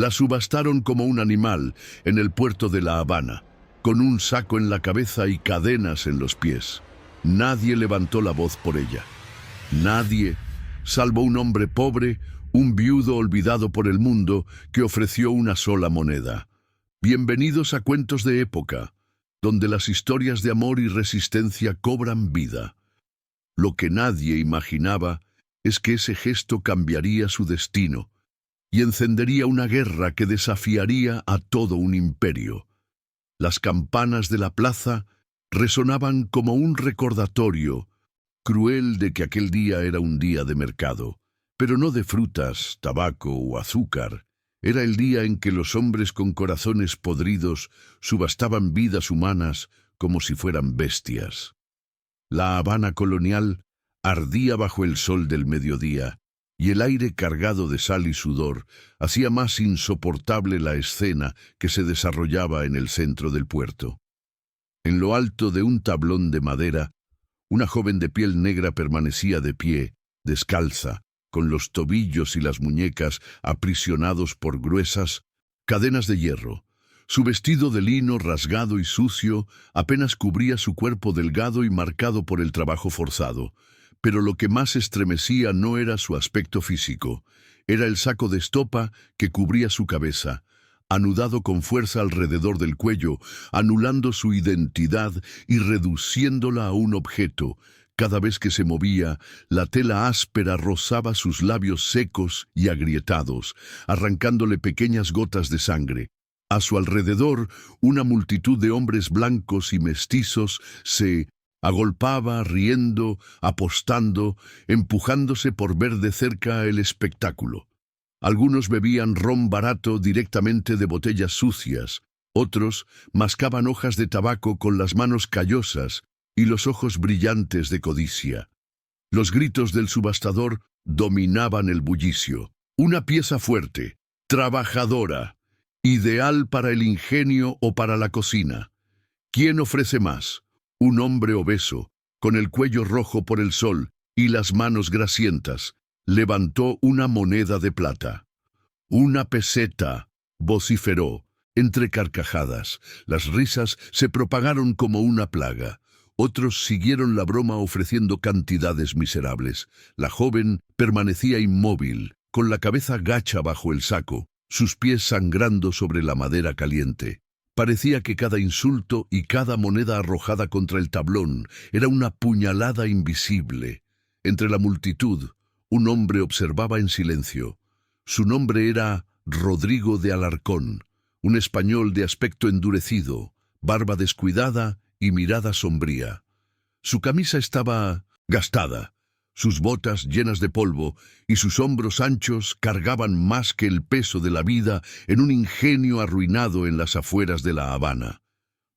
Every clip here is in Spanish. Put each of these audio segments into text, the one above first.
La subastaron como un animal en el puerto de La Habana, con un saco en la cabeza y cadenas en los pies. Nadie levantó la voz por ella. Nadie, salvo un hombre pobre, un viudo olvidado por el mundo, que ofreció una sola moneda. Bienvenidos a Cuentos de Época, donde las historias de amor y resistencia cobran vida. Lo que nadie imaginaba es que ese gesto cambiaría su destino y encendería una guerra que desafiaría a todo un imperio. Las campanas de la plaza resonaban como un recordatorio cruel de que aquel día era un día de mercado, pero no de frutas, tabaco o azúcar. Era el día en que los hombres con corazones podridos subastaban vidas humanas como si fueran bestias. La Habana colonial ardía bajo el sol del mediodía, y el aire cargado de sal y sudor hacía más insoportable la escena que se desarrollaba en el centro del puerto. En lo alto de un tablón de madera, una joven de piel negra permanecía de pie, descalza, con los tobillos y las muñecas aprisionados por gruesas cadenas de hierro. Su vestido de lino rasgado y sucio apenas cubría su cuerpo delgado y marcado por el trabajo forzado. Pero lo que más estremecía no era su aspecto físico, era el saco de estopa que cubría su cabeza, anudado con fuerza alrededor del cuello, anulando su identidad y reduciéndola a un objeto. Cada vez que se movía, la tela áspera rozaba sus labios secos y agrietados, arrancándole pequeñas gotas de sangre. A su alrededor, una multitud de hombres blancos y mestizos se agolpaba, riendo, apostando, empujándose por ver de cerca el espectáculo. Algunos bebían ron barato directamente de botellas sucias, otros mascaban hojas de tabaco con las manos callosas y los ojos brillantes de codicia. Los gritos del subastador dominaban el bullicio. Una pieza fuerte, trabajadora, ideal para el ingenio o para la cocina. ¿Quién ofrece más? Un hombre obeso, con el cuello rojo por el sol y las manos grasientas, levantó una moneda de plata. «Una peseta», vociferó, entre carcajadas. Las risas se propagaron como una plaga. Otros siguieron la broma ofreciendo cantidades miserables. La joven permanecía inmóvil, con la cabeza gacha bajo el saco, sus pies sangrando sobre la madera caliente. Parecía que cada insulto y cada moneda arrojada contra el tablón era una puñalada invisible. Entre la multitud, un hombre observaba en silencio. Su nombre era Rodrigo de Alarcón, un español de aspecto endurecido, barba descuidada y mirada sombría. Su camisa estaba gastada, sus botas llenas de polvo y sus hombros anchos cargaban más que el peso de la vida en un ingenio arruinado en las afueras de La Habana.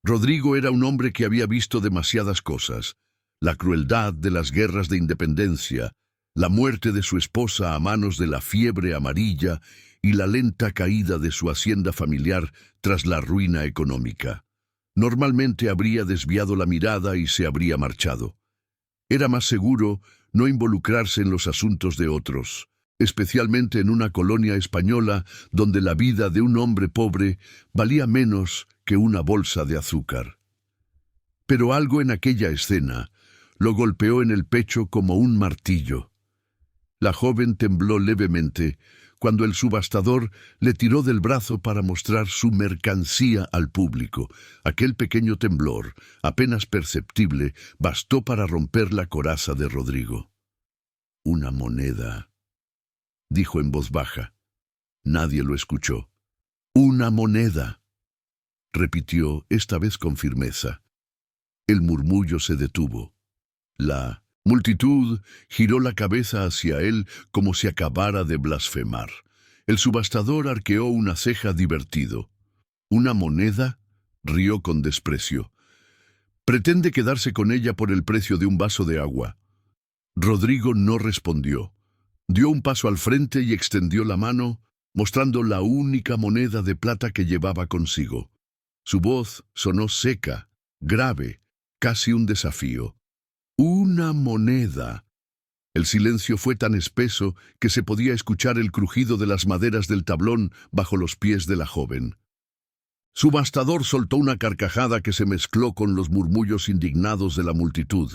Rodrigo era un hombre que había visto demasiadas cosas: la crueldad de las guerras de independencia, la muerte de su esposa a manos de la fiebre amarilla y la lenta caída de su hacienda familiar tras la ruina económica. Normalmente habría desviado la mirada y se habría marchado. Era más seguro no involucrarse en los asuntos de otros, especialmente en una colonia española donde la vida de un hombre pobre valía menos que una bolsa de azúcar. Pero algo en aquella escena lo golpeó en el pecho como un martillo. La joven tembló levemente cuando el subastador le tiró del brazo para mostrar su mercancía al público. Aquel pequeño temblor, apenas perceptible, bastó para romper la coraza de Rodrigo. «Una moneda», dijo en voz baja. Nadie lo escuchó. «Una moneda», repitió, esta vez con firmeza. El murmullo se detuvo. La multitud giró la cabeza hacia él como si acabara de blasfemar. El subastador arqueó una ceja divertido. «¿Una moneda?», rió con desprecio. «¿Pretende quedarse con ella por el precio de un vaso de agua?». Rodrigo no respondió. Dio un paso al frente y extendió la mano, mostrando la única moneda de plata que llevaba consigo. Su voz sonó seca, grave, casi un desafío. «Una moneda». El silencio fue tan espeso que se podía escuchar el crujido de las maderas del tablón bajo los pies de la joven. Su bastador soltó una carcajada que se mezcló con los murmullos indignados de la multitud,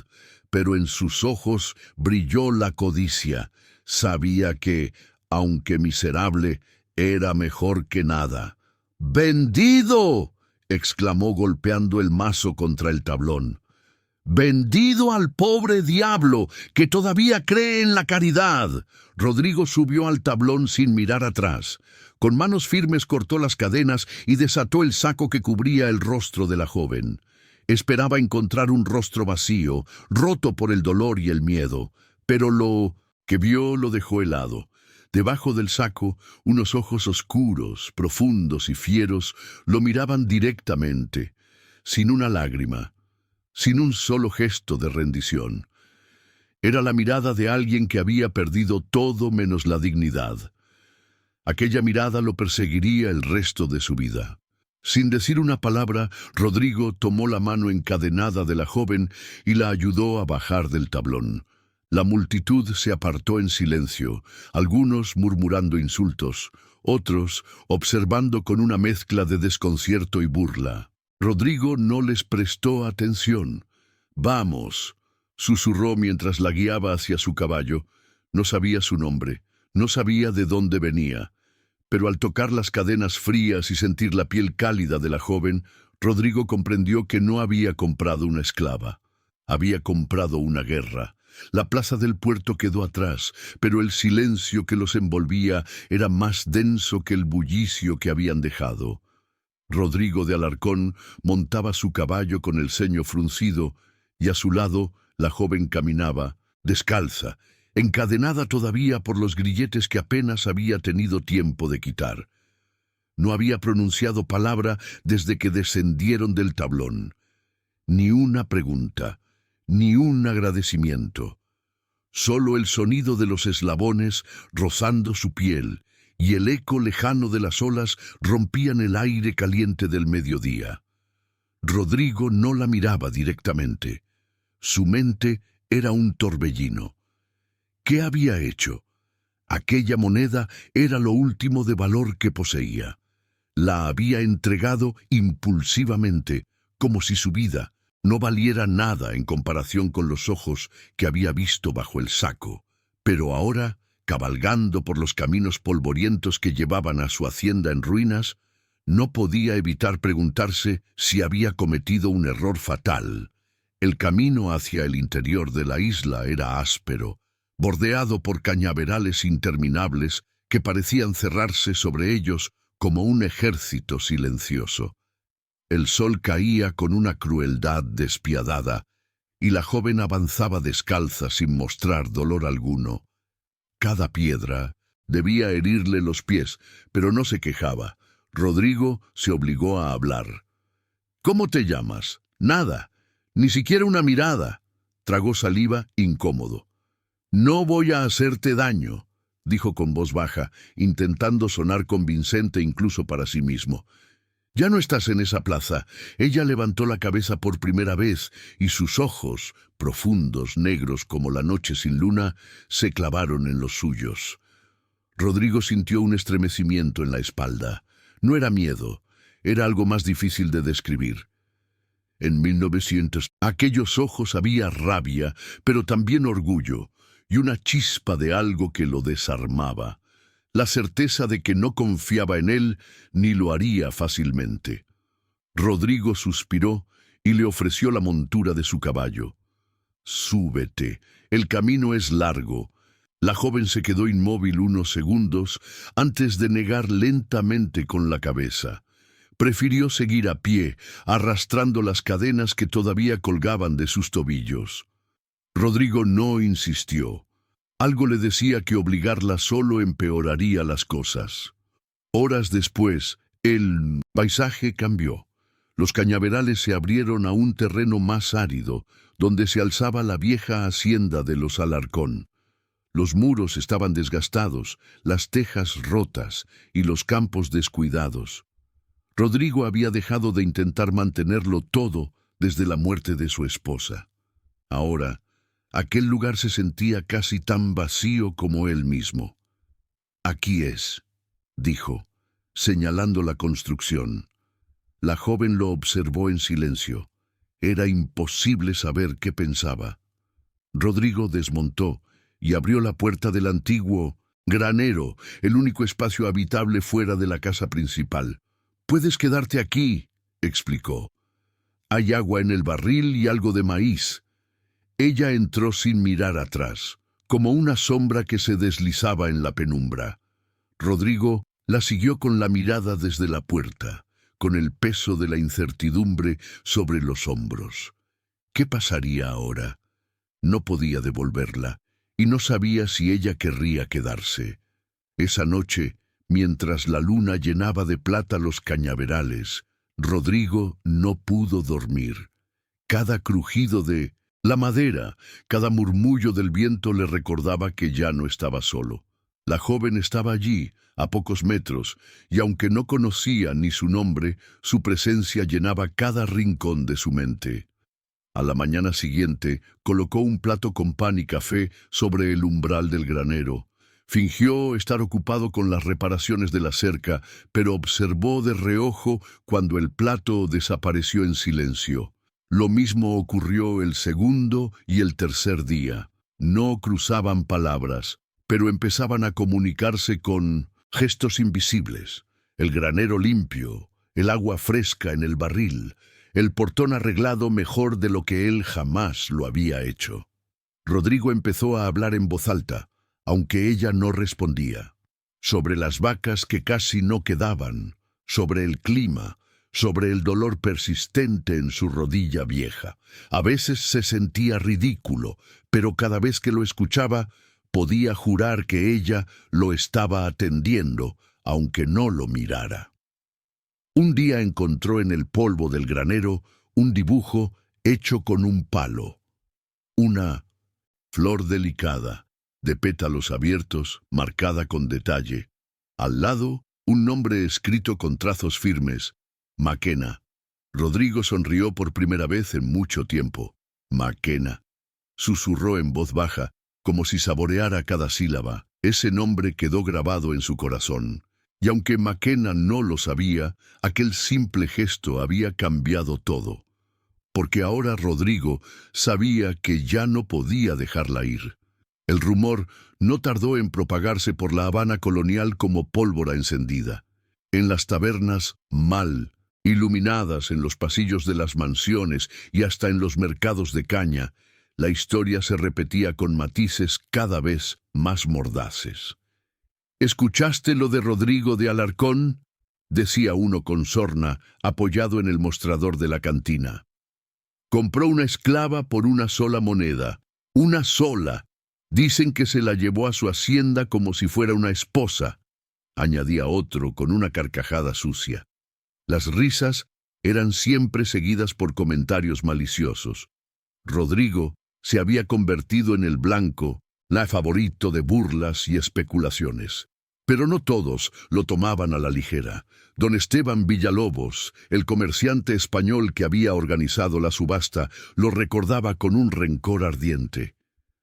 pero en sus ojos brilló la codicia. Sabía que, aunque miserable, era mejor que nada. ¡Vendido!, exclamó golpeando el mazo contra el tablón. ¡Vendido al pobre diablo, que todavía cree en la caridad! Rodrigo subió al tablón sin mirar atrás. Con manos firmes cortó las cadenas y desató el saco que cubría el rostro de la joven. Esperaba encontrar un rostro vacío, roto por el dolor y el miedo, pero lo que vio lo dejó helado. Debajo del saco, unos ojos oscuros, profundos y fieros lo miraban directamente, sin una lágrima, sin un solo gesto de rendición. Era la mirada de alguien que había perdido todo menos la dignidad. Aquella mirada lo perseguiría el resto de su vida. Sin decir una palabra, Rodrigo tomó la mano encadenada de la joven y la ayudó a bajar del tablón. La multitud se apartó en silencio, algunos murmurando insultos, otros observando con una mezcla de desconcierto y burla. Rodrigo no les prestó atención. «Vamos», susurró mientras la guiaba hacia su caballo. No sabía su nombre, no sabía de dónde venía, pero al tocar las cadenas frías y sentir la piel cálida de la joven, Rodrigo comprendió que no había comprado una esclava. Había comprado una guerra. La plaza del puerto quedó atrás, pero el silencio que los envolvía era más denso que el bullicio que habían dejado. Rodrigo de Alarcón montaba su caballo con el ceño fruncido, y a su lado la joven caminaba, descalza, encadenada todavía por los grilletes que apenas había tenido tiempo de quitar. No había pronunciado palabra desde que descendieron del tablón. Ni una pregunta, ni un agradecimiento. Solo el sonido de los eslabones rozando su piel y el eco lejano de las olas rompían el aire caliente del mediodía. Rodrigo no la miraba directamente. Su mente era un torbellino. ¿Qué había hecho? Aquella moneda era lo último de valor que poseía. La había entregado impulsivamente, como si su vida no valiera nada en comparación con los ojos que había visto bajo el saco. Pero ahora, cabalgando por los caminos polvorientos que llevaban a su hacienda en ruinas, no podía evitar preguntarse si había cometido un error fatal. El camino hacia el interior de la isla era áspero, bordeado por cañaverales interminables que parecían cerrarse sobre ellos como un ejército silencioso. El sol caía con una crueldad despiadada, y la joven avanzaba descalza sin mostrar dolor alguno. Cada piedra debía herirle los pies, pero no se quejaba. Rodrigo se obligó a hablar. «¿Cómo te llamas?» «Nada, ni siquiera una mirada». Tragó saliva, incómodo. «No voy a hacerte daño», dijo con voz baja, intentando sonar convincente incluso para sí mismo. «Ya no estás en esa plaza». Ella levantó la cabeza por primera vez y sus ojos, profundos, negros como la noche sin luna, se clavaron en los suyos. Rodrigo sintió un estremecimiento en la espalda. No era miedo, era algo más difícil de describir. En 1900, aquellos ojos había rabia, pero también orgullo, y una chispa de algo que lo desarmaba. La certeza de que no confiaba en él ni lo haría fácilmente. Rodrigo suspiró y le ofreció la montura de su caballo. «Súbete, el camino es largo». La joven se quedó inmóvil unos segundos antes de negar lentamente con la cabeza. Prefirió seguir a pie, arrastrando las cadenas que todavía colgaban de sus tobillos. Rodrigo no insistió. Algo le decía que obligarla solo empeoraría las cosas. Horas después, el paisaje cambió. Los cañaverales se abrieron a un terreno más árido, donde se alzaba la vieja hacienda de los Alarcón. Los muros estaban desgastados, las tejas rotas y los campos descuidados. Rodrigo había dejado de intentar mantenerlo todo desde la muerte de su esposa. Ahora, Aquel lugar se sentía casi tan vacío como él mismo. «Aquí es», dijo, señalando la construcción. La joven lo observó en silencio. Era imposible saber qué pensaba. Rodrigo desmontó y abrió la puerta del antiguo granero, el único espacio habitable fuera de la casa principal. «Puedes quedarte aquí», explicó. «Hay agua en el barril y algo de maíz». Ella entró sin mirar atrás, como una sombra que se deslizaba en la penumbra. Rodrigo la siguió con la mirada desde la puerta, con el peso de la incertidumbre sobre los hombros. ¿Qué pasaría ahora? No podía devolverla, y no sabía si ella querría quedarse. Esa noche, mientras la luna llenaba de plata los cañaverales, Rodrigo no pudo dormir. Cada crujido de la madera, cada murmullo del viento le recordaba que ya no estaba solo. La joven estaba allí, a pocos metros, y aunque no conocía ni su nombre, su presencia llenaba cada rincón de su mente. A la mañana siguiente, colocó un plato con pan y café sobre el umbral del granero. Fingió estar ocupado con las reparaciones de la cerca, pero observó de reojo cuando el plato desapareció en silencio. Lo mismo ocurrió el segundo y el tercer día. No cruzaban palabras, pero empezaban a comunicarse con gestos invisibles. El granero limpio, el agua fresca en el barril, el portón arreglado mejor de lo que él jamás lo había hecho. Rodrigo empezó a hablar en voz alta, aunque ella no respondía. Sobre las vacas que casi no quedaban, sobre el clima, sobre el dolor persistente en su rodilla vieja. A veces se sentía ridículo, pero cada vez que lo escuchaba, podía jurar que ella lo estaba atendiendo, aunque no lo mirara. Un día encontró en el polvo del granero un dibujo hecho con un palo. Una flor delicada, de pétalos abiertos, marcada con detalle. Al lado, un nombre escrito con trazos firmes: Maquena. Rodrigo sonrió por primera vez en mucho tiempo. Maquena. Susurró en voz baja, como si saboreara cada sílaba. Ese nombre quedó grabado en su corazón. Y aunque Maquena no lo sabía, aquel simple gesto había cambiado todo. Porque ahora Rodrigo sabía que ya no podía dejarla ir. El rumor no tardó en propagarse por la Habana colonial como pólvora encendida. En las tabernas, mal, iluminadas en los pasillos de las mansiones y hasta en los mercados de caña, la historia se repetía con matices cada vez más mordaces. «¿Escuchaste lo de Rodrigo de Alarcón?», decía uno con sorna, apoyado en el mostrador de la cantina. «Compró una esclava por una sola moneda. Una sola. Dicen que se la llevó a su hacienda como si fuera una esposa», añadía otro con una carcajada sucia. Las risas eran siempre seguidas por comentarios maliciosos. Rodrigo se había convertido en el blanco, la favorito de burlas y especulaciones. Pero no todos lo tomaban a la ligera. Don Esteban Villalobos, el comerciante español que había organizado la subasta, lo recordaba con un rencor ardiente.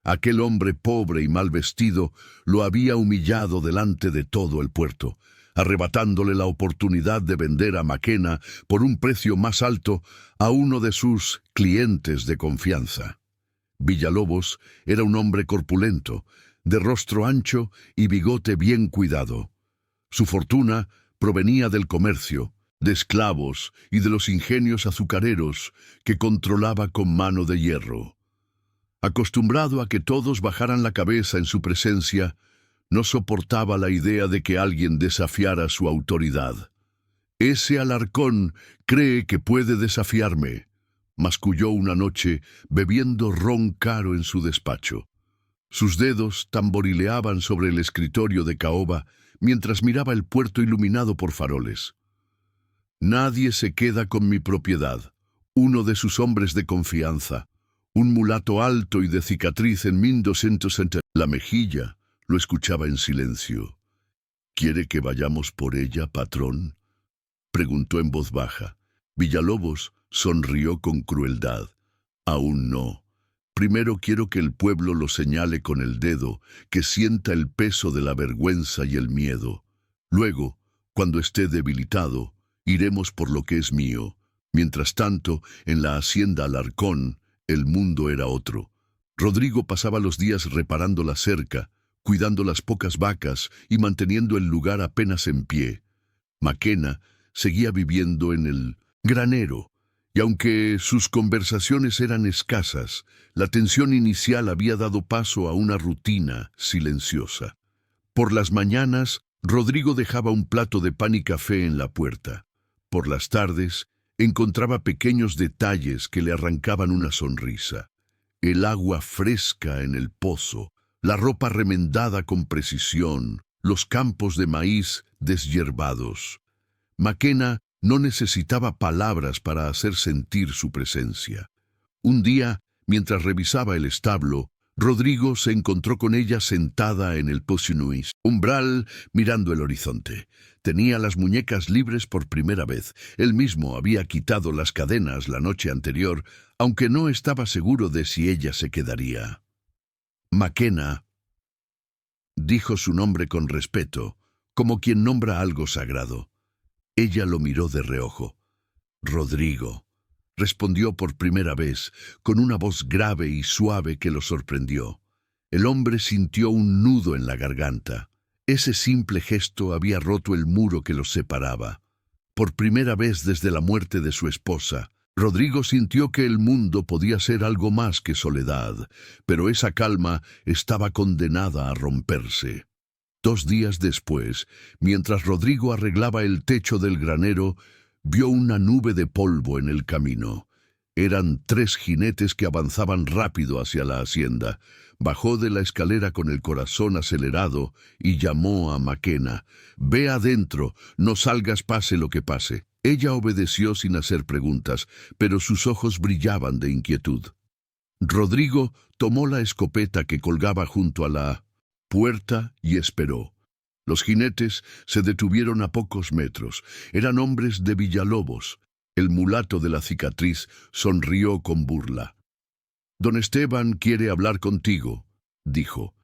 Aquel hombre pobre y mal vestido lo había humillado delante de todo el puerto, arrebatándole la oportunidad de vender a Maquena por un precio más alto a uno de sus clientes de confianza. Villalobos era un hombre corpulento, de rostro ancho y bigote bien cuidado. Su fortuna provenía del comercio, de esclavos y de los ingenios azucareros que controlaba con mano de hierro. Acostumbrado a que todos bajaran la cabeza en su presencia, no soportaba la idea de que alguien desafiara su autoridad. «Ese Alarcón cree que puede desafiarme», masculló una noche bebiendo ron caro en su despacho. Sus dedos tamborileaban sobre el escritorio de caoba mientras miraba el puerto iluminado por faroles. «Nadie se queda con mi propiedad», uno de sus hombres de confianza, un mulato alto y de cicatriz en 1260 la mejilla, lo escuchaba en silencio. «¿Quiere que vayamos por ella, patrón?», preguntó en voz baja. Villalobos sonrió con crueldad. «Aún no. Primero quiero que el pueblo lo señale con el dedo, que sienta el peso de la vergüenza y el miedo. Luego, cuando esté debilitado, iremos por lo que es mío. Mientras tanto, en la hacienda Alarcón, el mundo era otro. Rodrigo pasaba los días reparando la cerca, cuidando las pocas vacas y manteniendo el lugar apenas en pie. Maquena seguía viviendo en el granero, y aunque sus conversaciones eran escasas, la tensión inicial había dado paso a una rutina silenciosa. Por las mañanas, Rodrigo dejaba un plato de pan y café en la puerta. Por las tardes, encontraba pequeños detalles que le arrancaban una sonrisa. El agua fresca en el pozo, la ropa remendada con precisión, los campos de maíz deshiervados. Maquena no necesitaba palabras para hacer sentir su presencia. Un día, mientras revisaba el establo, Rodrigo se encontró con ella sentada en el Pocionuis, umbral, mirando el horizonte. Tenía las muñecas libres por primera vez. Él mismo había quitado las cadenas la noche anterior, aunque no estaba seguro de si ella se quedaría. Maquena dijo su nombre con respeto, como quien nombra algo sagrado. Ella lo miró de reojo. Rodrigo, respondió por primera vez, con una voz grave y suave que lo sorprendió. El hombre sintió un nudo en la garganta. Ese simple gesto había roto el muro que los separaba. Por primera vez desde la muerte de su esposa, Rodrigo sintió que el mundo podía ser algo más que soledad, pero esa calma estaba condenada a romperse. 2 días después, mientras Rodrigo arreglaba el techo del granero, vio una nube de polvo en el camino. Eran 3 jinetes que avanzaban rápido hacia la hacienda. Bajó de la escalera con el corazón acelerado y llamó a Maquena. «Ve adentro, no salgas pase lo que pase». Ella obedeció sin hacer preguntas, pero sus ojos brillaban de inquietud. Rodrigo tomó la escopeta que colgaba junto a la puerta y esperó. Los jinetes se detuvieron a pocos metros. Eran hombres de Villalobos. El mulato de la cicatriz sonrió con burla. «Don Esteban quiere hablar contigo», dijo,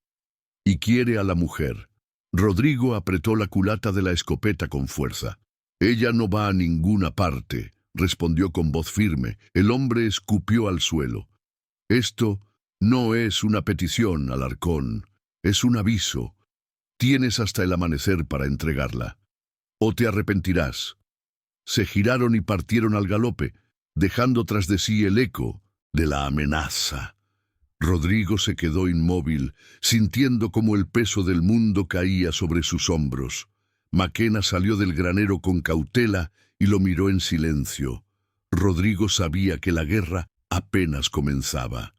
«y quiere a la mujer». Rodrigo apretó la culata de la escopeta con fuerza. «Ella no va a ninguna parte», respondió con voz firme. El hombre escupió al suelo. «Esto no es una petición, Alarcón, es un aviso. Tienes hasta el amanecer para entregarla, o te arrepentirás». Se giraron y partieron al galope, dejando tras de sí el eco de la amenaza. Rodrigo se quedó inmóvil, sintiendo como el peso del mundo caía sobre sus hombros. Maquena salió del granero con cautela y lo miró en silencio. Rodrigo sabía que la guerra apenas comenzaba.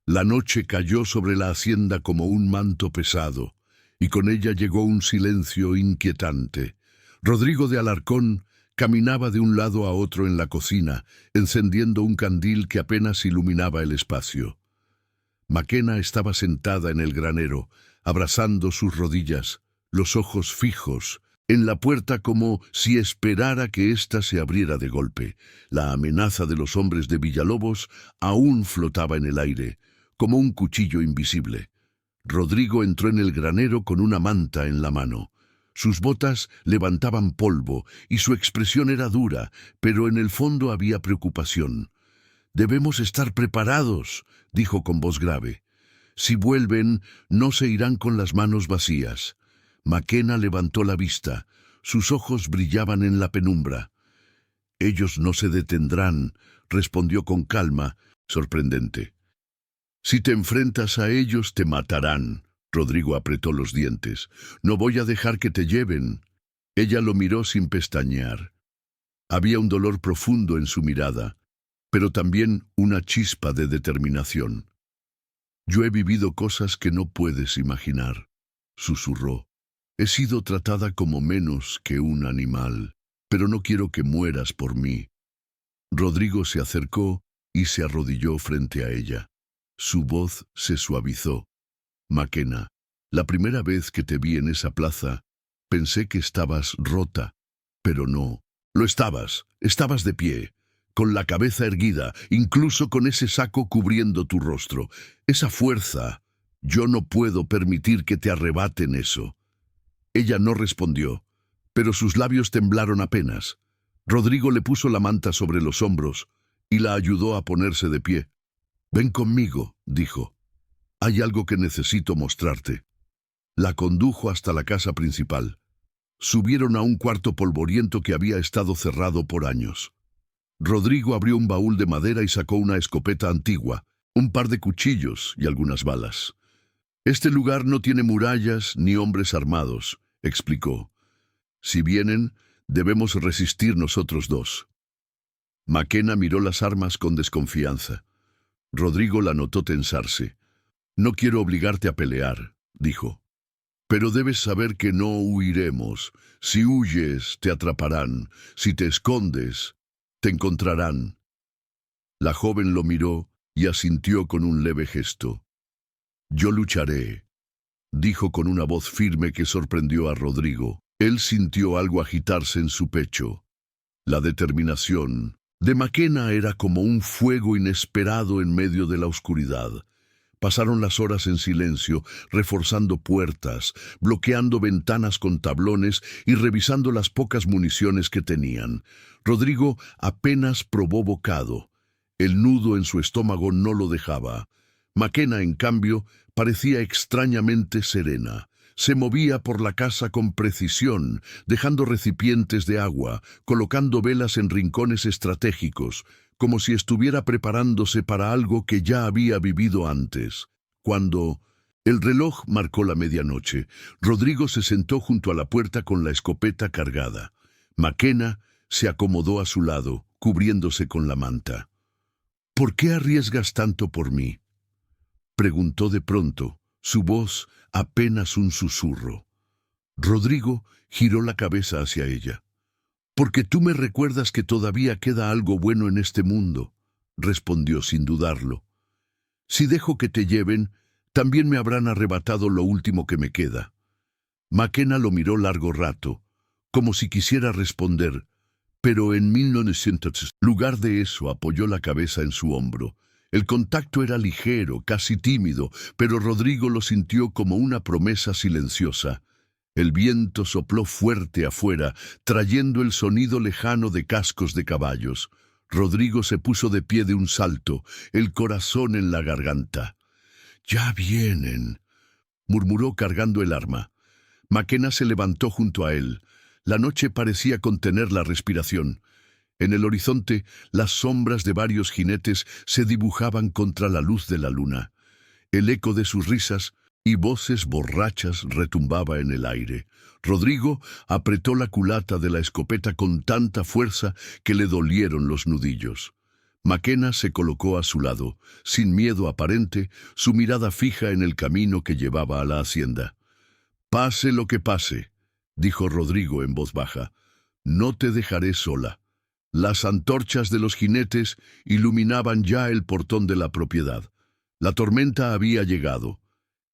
La noche cayó sobre la hacienda como un manto pesado, y con ella llegó un silencio inquietante. Rodrigo de Alarcón caminaba de un lado a otro en la cocina, encendiendo un candil que apenas iluminaba el espacio. Maquena estaba sentada en el granero, abrazando sus rodillas, los ojos fijos en la puerta como si esperara que ésta se abriera de golpe. La amenaza de los hombres de Villalobos aún flotaba en el aire, como un cuchillo invisible. Rodrigo entró en el granero con una manta en la mano. Sus botas levantaban polvo y su expresión era dura, pero en el fondo había preocupación. «Debemos estar preparados», dijo con voz grave. «Si vuelven, no se irán con las manos vacías». Maquena levantó la vista. Sus ojos brillaban en la penumbra. «Ellos no se detendrán», respondió con calma, sorprendente. «Si te enfrentas a ellos, te matarán». Rodrigo apretó los dientes. «No voy a dejar que te lleven». Ella lo miró sin pestañear. Había un dolor profundo en su mirada, pero también una chispa de determinación. «Yo he vivido cosas que no puedes imaginar», susurró. «He sido tratada como menos que un animal, pero no quiero que mueras por mí». Rodrigo se acercó y se arrodilló frente a ella. Su voz se suavizó. «Maquena, la primera vez que te vi en esa plaza, pensé que estabas rota, pero no. Lo estabas de pie, con la cabeza erguida, incluso con ese saco cubriendo tu rostro. Esa fuerza, yo no puedo permitir que te arrebaten eso. Ella no respondió, pero sus labios temblaron apenas. Rodrigo le puso la manta sobre los hombros y la ayudó a ponerse de pie. «Ven conmigo», dijo. «Hay algo que necesito mostrarte». La condujo hasta la casa principal. Subieron a un cuarto polvoriento que había estado cerrado por años. Rodrigo abrió un baúl de madera y sacó una escopeta antigua, un par de cuchillos y algunas balas. «Este lugar no tiene murallas ni hombres armados», explicó. «Si vienen, debemos resistir nosotros dos». McKenna miró las armas con desconfianza. Rodrigo la notó tensarse. «No quiero obligarte a pelear», dijo. «Pero debes saber que no huiremos. Si huyes, te atraparán. Si te escondes, te encontrarán». La joven lo miró y asintió con un leve gesto. «Yo lucharé», dijo con una voz firme que sorprendió a Rodrigo. Él sintió algo agitarse en su pecho. La determinación de McKenna era como un fuego inesperado en medio de la oscuridad. Pasaron las horas en silencio, reforzando puertas, bloqueando ventanas con tablones y revisando las pocas municiones que tenían. Rodrigo apenas probó bocado. El nudo en su estómago no lo dejaba. McKenna, en cambio, parecía extrañamente serena. Se movía por la casa con precisión, dejando recipientes de agua, colocando velas en rincones estratégicos, como si estuviera preparándose para algo que ya había vivido antes. Cuando el reloj marcó la medianoche, Rodrigo se sentó junto a la puerta con la escopeta cargada. McKenna se acomodó a su lado, cubriéndose con la manta. «¿Por qué arriesgas tanto por mí?», preguntó de pronto, su voz apenas un susurro. Rodrigo giró la cabeza hacia ella. «Porque tú me recuerdas que todavía queda algo bueno en este mundo», respondió sin dudarlo. «Si dejo que te lleven, también me habrán arrebatado lo último que me queda». McKenna lo miró largo rato, como si quisiera responder, pero en 1900, lugar de eso, apoyó la cabeza en su hombro. El contacto era ligero, casi tímido, pero Rodrigo lo sintió como una promesa silenciosa. El viento sopló fuerte afuera, trayendo el sonido lejano de cascos de caballos. Rodrigo se puso de pie de un salto, el corazón en la garganta. «Ya vienen», murmuró cargando el arma. McKenna se levantó junto a él. La noche parecía contener la respiración. En el horizonte, las sombras de varios jinetes se dibujaban contra la luz de la luna. El eco de sus risas y voces borrachas retumbaba en el aire. Rodrigo apretó la culata de la escopeta con tanta fuerza que le dolieron los nudillos. McKenna se colocó a su lado, sin miedo aparente, su mirada fija en el camino que llevaba a la hacienda. «Pase lo que pase», dijo Rodrigo en voz baja, «no te dejaré sola». Las antorchas de los jinetes iluminaban ya el portón de la propiedad. La tormenta había llegado.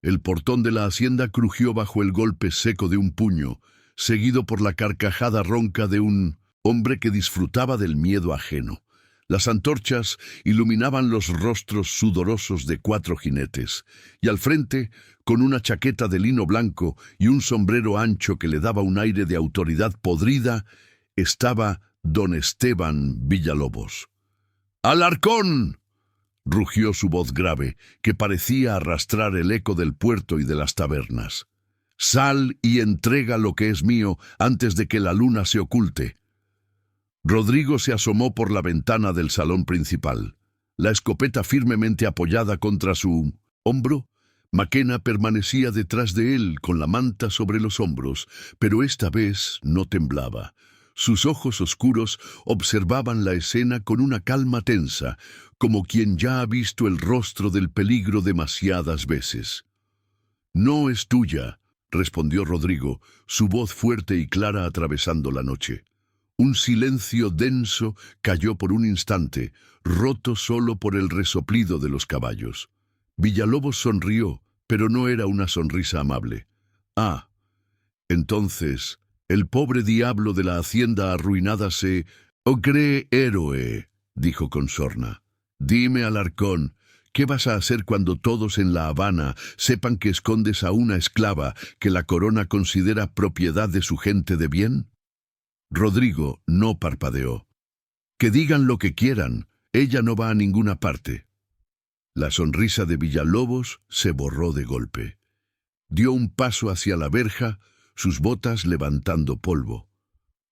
El portón de la hacienda crujió bajo el golpe seco de un puño, seguido por la carcajada ronca de un hombre que disfrutaba del miedo ajeno. Las antorchas iluminaban los rostros sudorosos de 4 jinetes, y al frente, con una chaqueta de lino blanco y un sombrero ancho que le daba un aire de autoridad podrida, estaba don Esteban Villalobos. «¡Alarcón!», rugió su voz grave, que parecía arrastrar el eco del puerto y de las tabernas. «Sal y entrega lo que es mío antes de que la luna se oculte». Rodrigo se asomó por la ventana del salón principal. La escopeta firmemente apoyada contra su hombro, McKenna permanecía detrás de él con la manta sobre los hombros, pero esta vez no temblaba. Sus ojos oscuros observaban la escena con una calma tensa, como quien ya ha visto el rostro del peligro demasiadas veces. «No es tuya», respondió Rodrigo, su voz fuerte y clara atravesando la noche. Un silencio denso cayó por un instante, roto solo por el resoplido de los caballos. Villalobos sonrió, pero no era una sonrisa amable. «Ah, entonces, el pobre diablo de la hacienda arruinada se cree héroe», dijo con sorna. Dime, Alarcón, ¿qué vas a hacer cuando todos en La Habana sepan que escondes a una esclava que la corona considera propiedad de su gente de bien? Rodrigo no parpadeó. Que digan lo que quieran, ella no va a ninguna parte. La sonrisa de Villalobos se borró de golpe. Dio un paso hacia la verja, sus botas levantando polvo.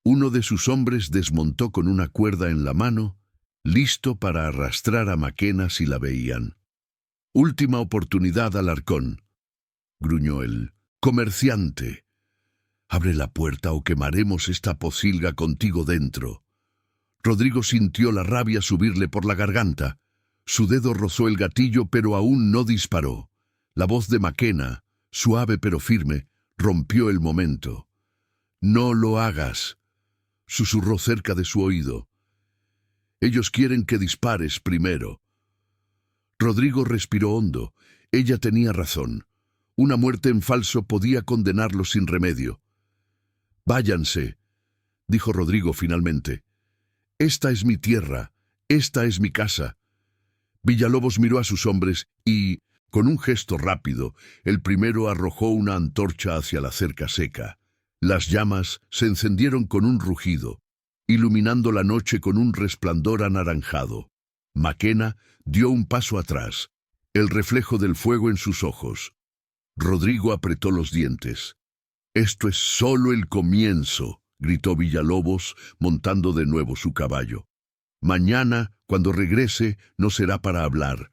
Uno de sus hombres desmontó con una cuerda en la mano, listo para arrastrar a Maquena si la veían. «Última oportunidad, Alarcón», gruñó el comerciante. «Abre la puerta o quemaremos esta pocilga contigo dentro». Rodrigo sintió la rabia subirle por la garganta. Su dedo rozó el gatillo, pero aún no disparó. La voz de Maquena, suave pero firme, rompió el momento. «No lo hagas», susurró cerca de su oído. «Ellos quieren que dispares primero». Rodrigo respiró hondo. Ella tenía razón. Una muerte en falso podía condenarlo sin remedio. «Váyanse», dijo Rodrigo finalmente. «Esta es mi tierra, esta es mi casa». Villalobos miró a sus hombres y, con un gesto rápido, el primero arrojó una antorcha hacia la cerca seca. Las llamas se encendieron con un rugido, iluminando la noche con un resplandor anaranjado. Maquena dio un paso atrás, el reflejo del fuego en sus ojos. Rodrigo apretó los dientes. «Esto es solo el comienzo», gritó Villalobos, montando de nuevo su caballo. «Mañana, cuando regrese, no será para hablar».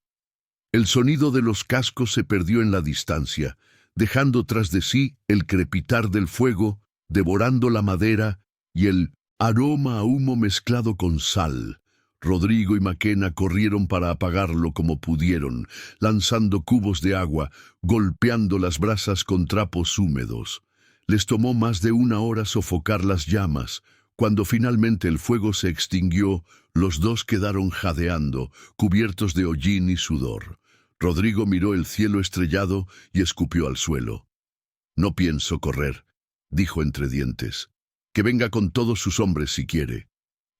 El sonido de los cascos se perdió en la distancia, dejando tras de sí el crepitar del fuego, devorando la madera y el aroma a humo mezclado con sal. Rodrigo y Maquena corrieron para apagarlo como pudieron, lanzando cubos de agua, golpeando las brasas con trapos húmedos. Les tomó más de 1 hora sofocar las llamas. Cuando finalmente el fuego se extinguió, los dos quedaron jadeando, cubiertos de hollín y sudor. Rodrigo miró el cielo estrellado y escupió al suelo. «No pienso correr», dijo entre dientes. «Que venga con todos sus hombres si quiere».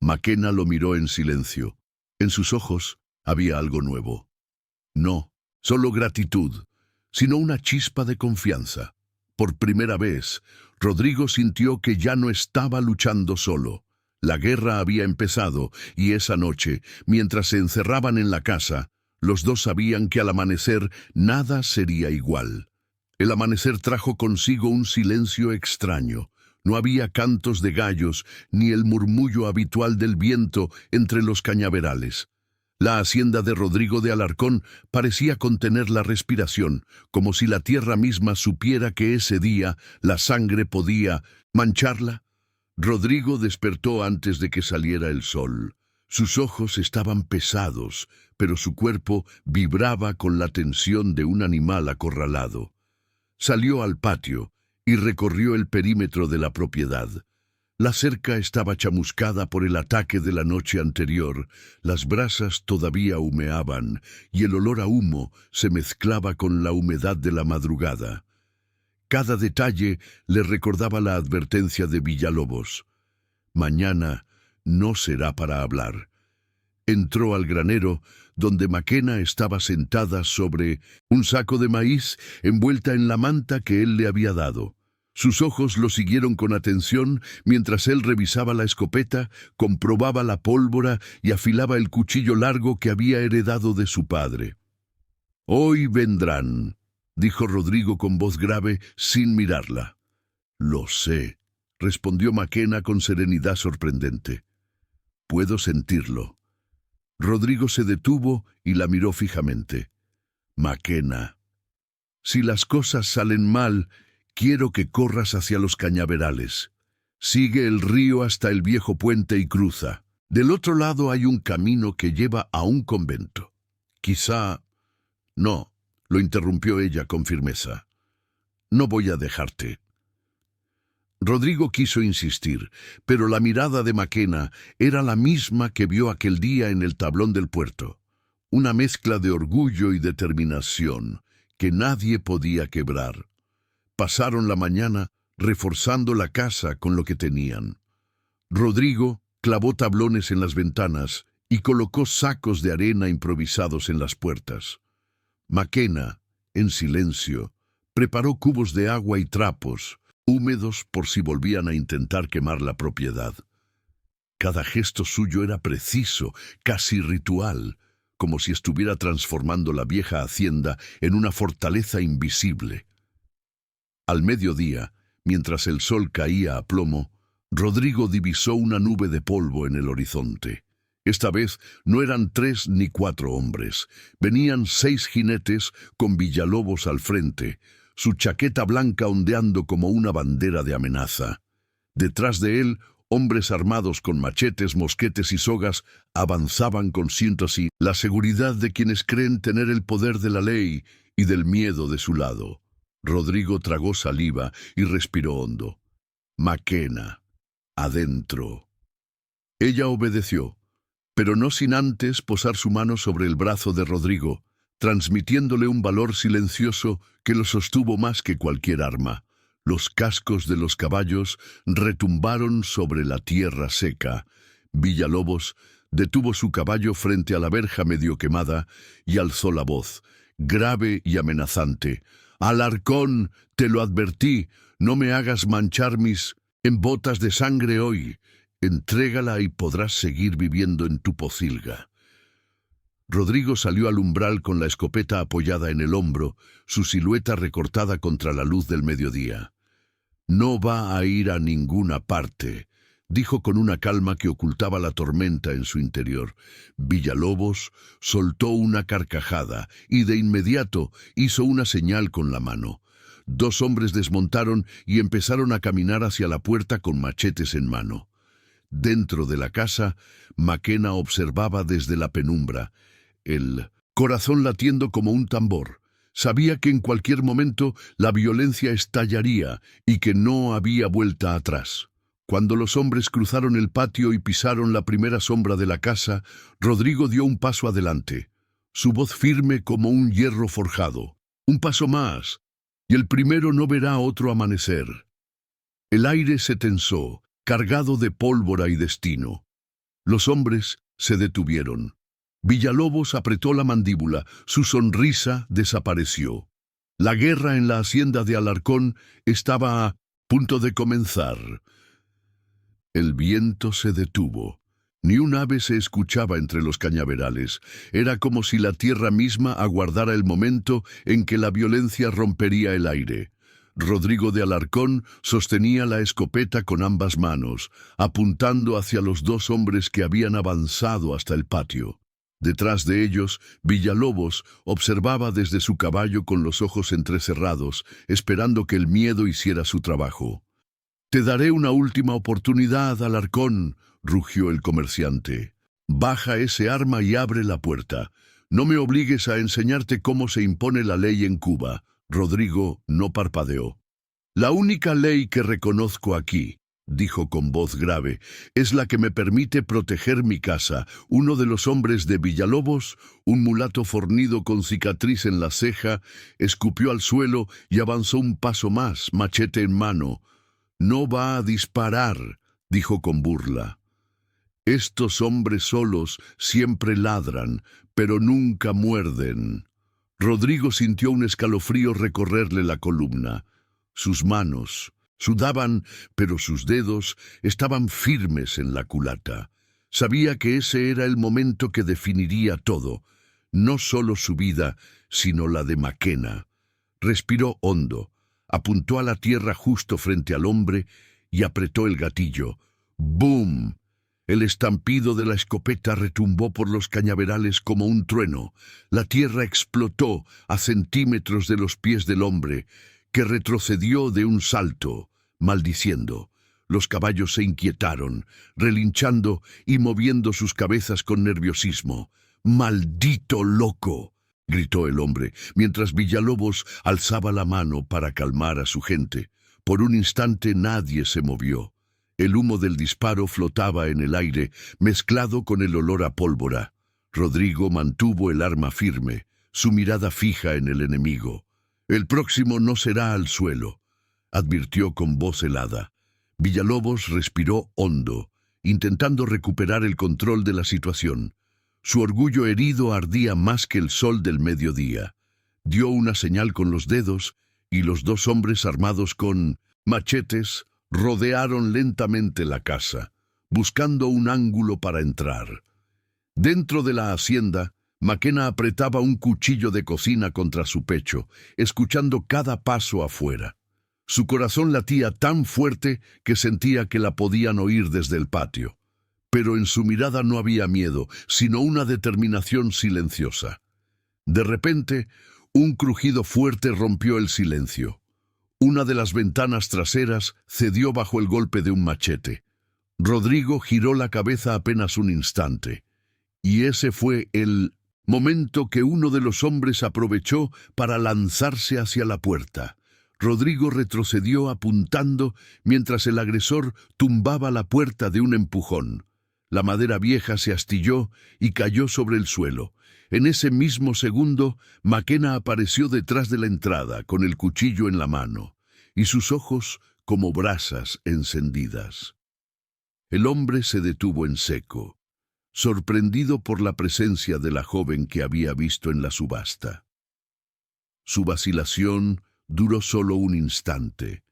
Maquena lo miró en silencio. En sus ojos había algo nuevo. No, solo gratitud, sino una chispa de confianza. Por primera vez, Rodrigo sintió que ya no estaba luchando solo. La guerra había empezado y esa noche, mientras se encerraban en la casa, los dos sabían que al amanecer nada sería igual. El amanecer trajo consigo un silencio extraño. No había cantos de gallos ni el murmullo habitual del viento entre los cañaverales. La hacienda de Rodrigo de Alarcón parecía contener la respiración, como si la tierra misma supiera que ese día la sangre podía mancharla. Rodrigo despertó antes de que saliera el sol. Sus ojos estaban pesados, pero su cuerpo vibraba con la tensión de un animal acorralado. Salió al patio y recorrió el perímetro de la propiedad. La cerca estaba chamuscada por el ataque de la noche anterior, las brasas todavía humeaban y el olor a humo se mezclaba con la humedad de la madrugada. Cada detalle le recordaba la advertencia de Villalobos. Mañana no será para hablar. Entró al granero, donde Maquena estaba sentada sobre un saco de maíz envuelta en la manta que él le había dado. Sus ojos lo siguieron con atención mientras él revisaba la escopeta, comprobaba la pólvora y afilaba el cuchillo largo que había heredado de su padre. «Hoy vendrán», dijo Rodrigo con voz grave, sin mirarla. «Lo sé», respondió Maquena con serenidad sorprendente. «Puedo sentirlo». Rodrigo se detuvo y la miró fijamente. «Maquena, si las cosas salen mal, quiero que corras hacia los cañaverales. Sigue el río hasta el viejo puente y cruza. Del otro lado hay un camino que lleva a un convento. Quizá... No», lo interrumpió ella con firmeza. «No voy a dejarte». Rodrigo quiso insistir, pero la mirada de Maquena era la misma que vio aquel día en el tablón del puerto. Una mezcla de orgullo y determinación que nadie podía quebrar. Pasaron la mañana reforzando la casa con lo que tenían. Rodrigo clavó tablones en las ventanas y colocó sacos de arena improvisados en las puertas. Maquena, en silencio, preparó cubos de agua y trapos, húmedos por si volvían a intentar quemar la propiedad. Cada gesto suyo era preciso, casi ritual, como si estuviera transformando la vieja hacienda en una fortaleza invisible. Al mediodía, mientras el sol caía a plomo, Rodrigo divisó una nube de polvo en el horizonte. Esta vez no eran 3 ni 4 hombres. Venían 6 jinetes con Villalobos al frente, su chaqueta blanca ondeando como una bandera de amenaza. Detrás de él, hombres armados con machetes, mosquetes y sogas avanzaban con síntesis la seguridad de quienes creen tener el poder de la ley y del miedo de su lado. Rodrigo tragó saliva y respiró hondo. Maquena, adentro. Ella obedeció, pero no sin antes posar su mano sobre el brazo de Rodrigo, transmitiéndole un valor silencioso que lo sostuvo más que cualquier arma. Los cascos de los caballos retumbaron sobre la tierra seca. Villalobos detuvo su caballo frente a la verja medio quemada y alzó la voz, grave y amenazante. «Alarcón, te lo advertí, no me hagas manchar mis en botas de sangre hoy. Entrégala y podrás seguir viviendo en tu pocilga». Rodrigo salió al umbral con la escopeta apoyada en el hombro, su silueta recortada contra la luz del mediodía. «No va a ir a ninguna parte», dijo con una calma que ocultaba la tormenta en su interior. Villalobos soltó una carcajada y de inmediato hizo una señal con la mano. 2 hombres desmontaron y empezaron a caminar hacia la puerta con machetes en mano. Dentro de la casa, Maquena observaba desde la penumbra, el corazón latiendo como un tambor. Sabía que en cualquier momento la violencia estallaría y que no había vuelta atrás. Cuando los hombres cruzaron el patio y pisaron la primera sombra de la casa, Rodrigo dio un paso adelante, su voz firme como un hierro forjado. «Un paso más, y el primero no verá otro amanecer». El aire se tensó, cargado de pólvora y destino. Los hombres se detuvieron. Villalobos apretó la mandíbula, su sonrisa desapareció. La guerra en la hacienda de Alarcón estaba a punto de comenzar. El viento se detuvo. Ni un ave se escuchaba entre los cañaverales. Era como si la tierra misma aguardara el momento en que la violencia rompería el aire. Rodrigo de Alarcón sostenía la escopeta con ambas manos, apuntando hacia los 2 hombres que habían avanzado hasta el patio. Detrás de ellos, Villalobos observaba desde su caballo con los ojos entrecerrados, esperando que el miedo hiciera su trabajo. «Te daré una última oportunidad, Alarcón», rugió el comerciante. «Baja ese arma y abre la puerta. No me obligues a enseñarte cómo se impone la ley en Cuba». Rodrigo no parpadeó. «La única ley que reconozco aquí», dijo con voz grave, «es la que me permite proteger mi casa». Uno de los hombres de Villalobos, un mulato fornido con cicatriz en la ceja, escupió al suelo y avanzó un paso más, machete en mano. «No va a disparar», dijo con burla. «Estos hombres solos siempre ladran, pero nunca muerden». Rodrigo sintió un escalofrío recorrerle la columna. Sus manos sudaban, pero sus dedos estaban firmes en la culata. Sabía que ese era el momento que definiría todo, no solo su vida, sino la de Maquena. Respiró hondo, apuntó a la tierra justo frente al hombre y apretó el gatillo. ¡Bum! El estampido de la escopeta retumbó por los cañaverales como un trueno. La tierra explotó a centímetros de los pies del hombre, que retrocedió de un salto, maldiciendo. Los caballos se inquietaron, relinchando y moviendo sus cabezas con nerviosismo. «¡Maldito loco!», gritó el hombre, mientras Villalobos alzaba la mano para calmar a su gente. Por un instante nadie se movió. El humo del disparo flotaba en el aire, mezclado con el olor a pólvora. Rodrigo mantuvo el arma firme, su mirada fija en el enemigo. «El próximo no será al suelo», advirtió con voz helada. Villalobos respiró hondo intentando recuperar el control de la situación. Su orgullo herido ardía más que el sol del mediodía. Dio una señal con los dedos y los dos hombres armados con machetes rodearon lentamente la casa, buscando un ángulo para entrar. Dentro de la hacienda, McKenna apretaba un cuchillo de cocina contra su pecho, escuchando cada paso afuera. Su corazón latía tan fuerte que sentía que la podían oír desde el patio. Pero en su mirada no había miedo, sino una determinación silenciosa. De repente, un crujido fuerte rompió el silencio. Una de las ventanas traseras cedió bajo el golpe de un machete. Rodrigo giró la cabeza apenas un instante. Y ese fue el momento que uno de los hombres aprovechó para lanzarse hacia la puerta. Rodrigo retrocedió apuntando mientras el agresor tumbaba la puerta de un empujón. La madera vieja se astilló y cayó sobre el suelo. En ese mismo segundo, McKenna apareció detrás de la entrada con el cuchillo en la mano y sus ojos como brasas encendidas. El hombre se detuvo en seco, sorprendido por la presencia de la joven que había visto en la subasta. Su vacilación duró solo un instante,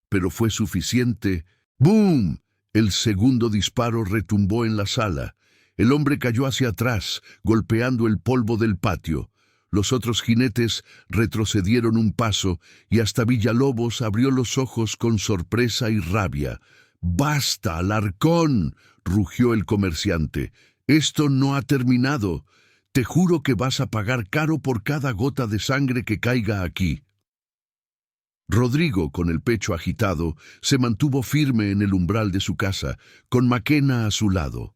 pero fue suficiente. ¡Bum! El segundo disparo retumbó en la sala. El hombre cayó hacia atrás, golpeando el polvo del patio. Los otros jinetes retrocedieron un paso y hasta Villalobos abrió los ojos con sorpresa y rabia. ¡Basta, Alarcón!, rugió el comerciante. «Esto no ha terminado. Te juro que vas a pagar caro por cada gota de sangre que caiga aquí». Rodrigo, con el pecho agitado, se mantuvo firme en el umbral de su casa, con McKenna a su lado.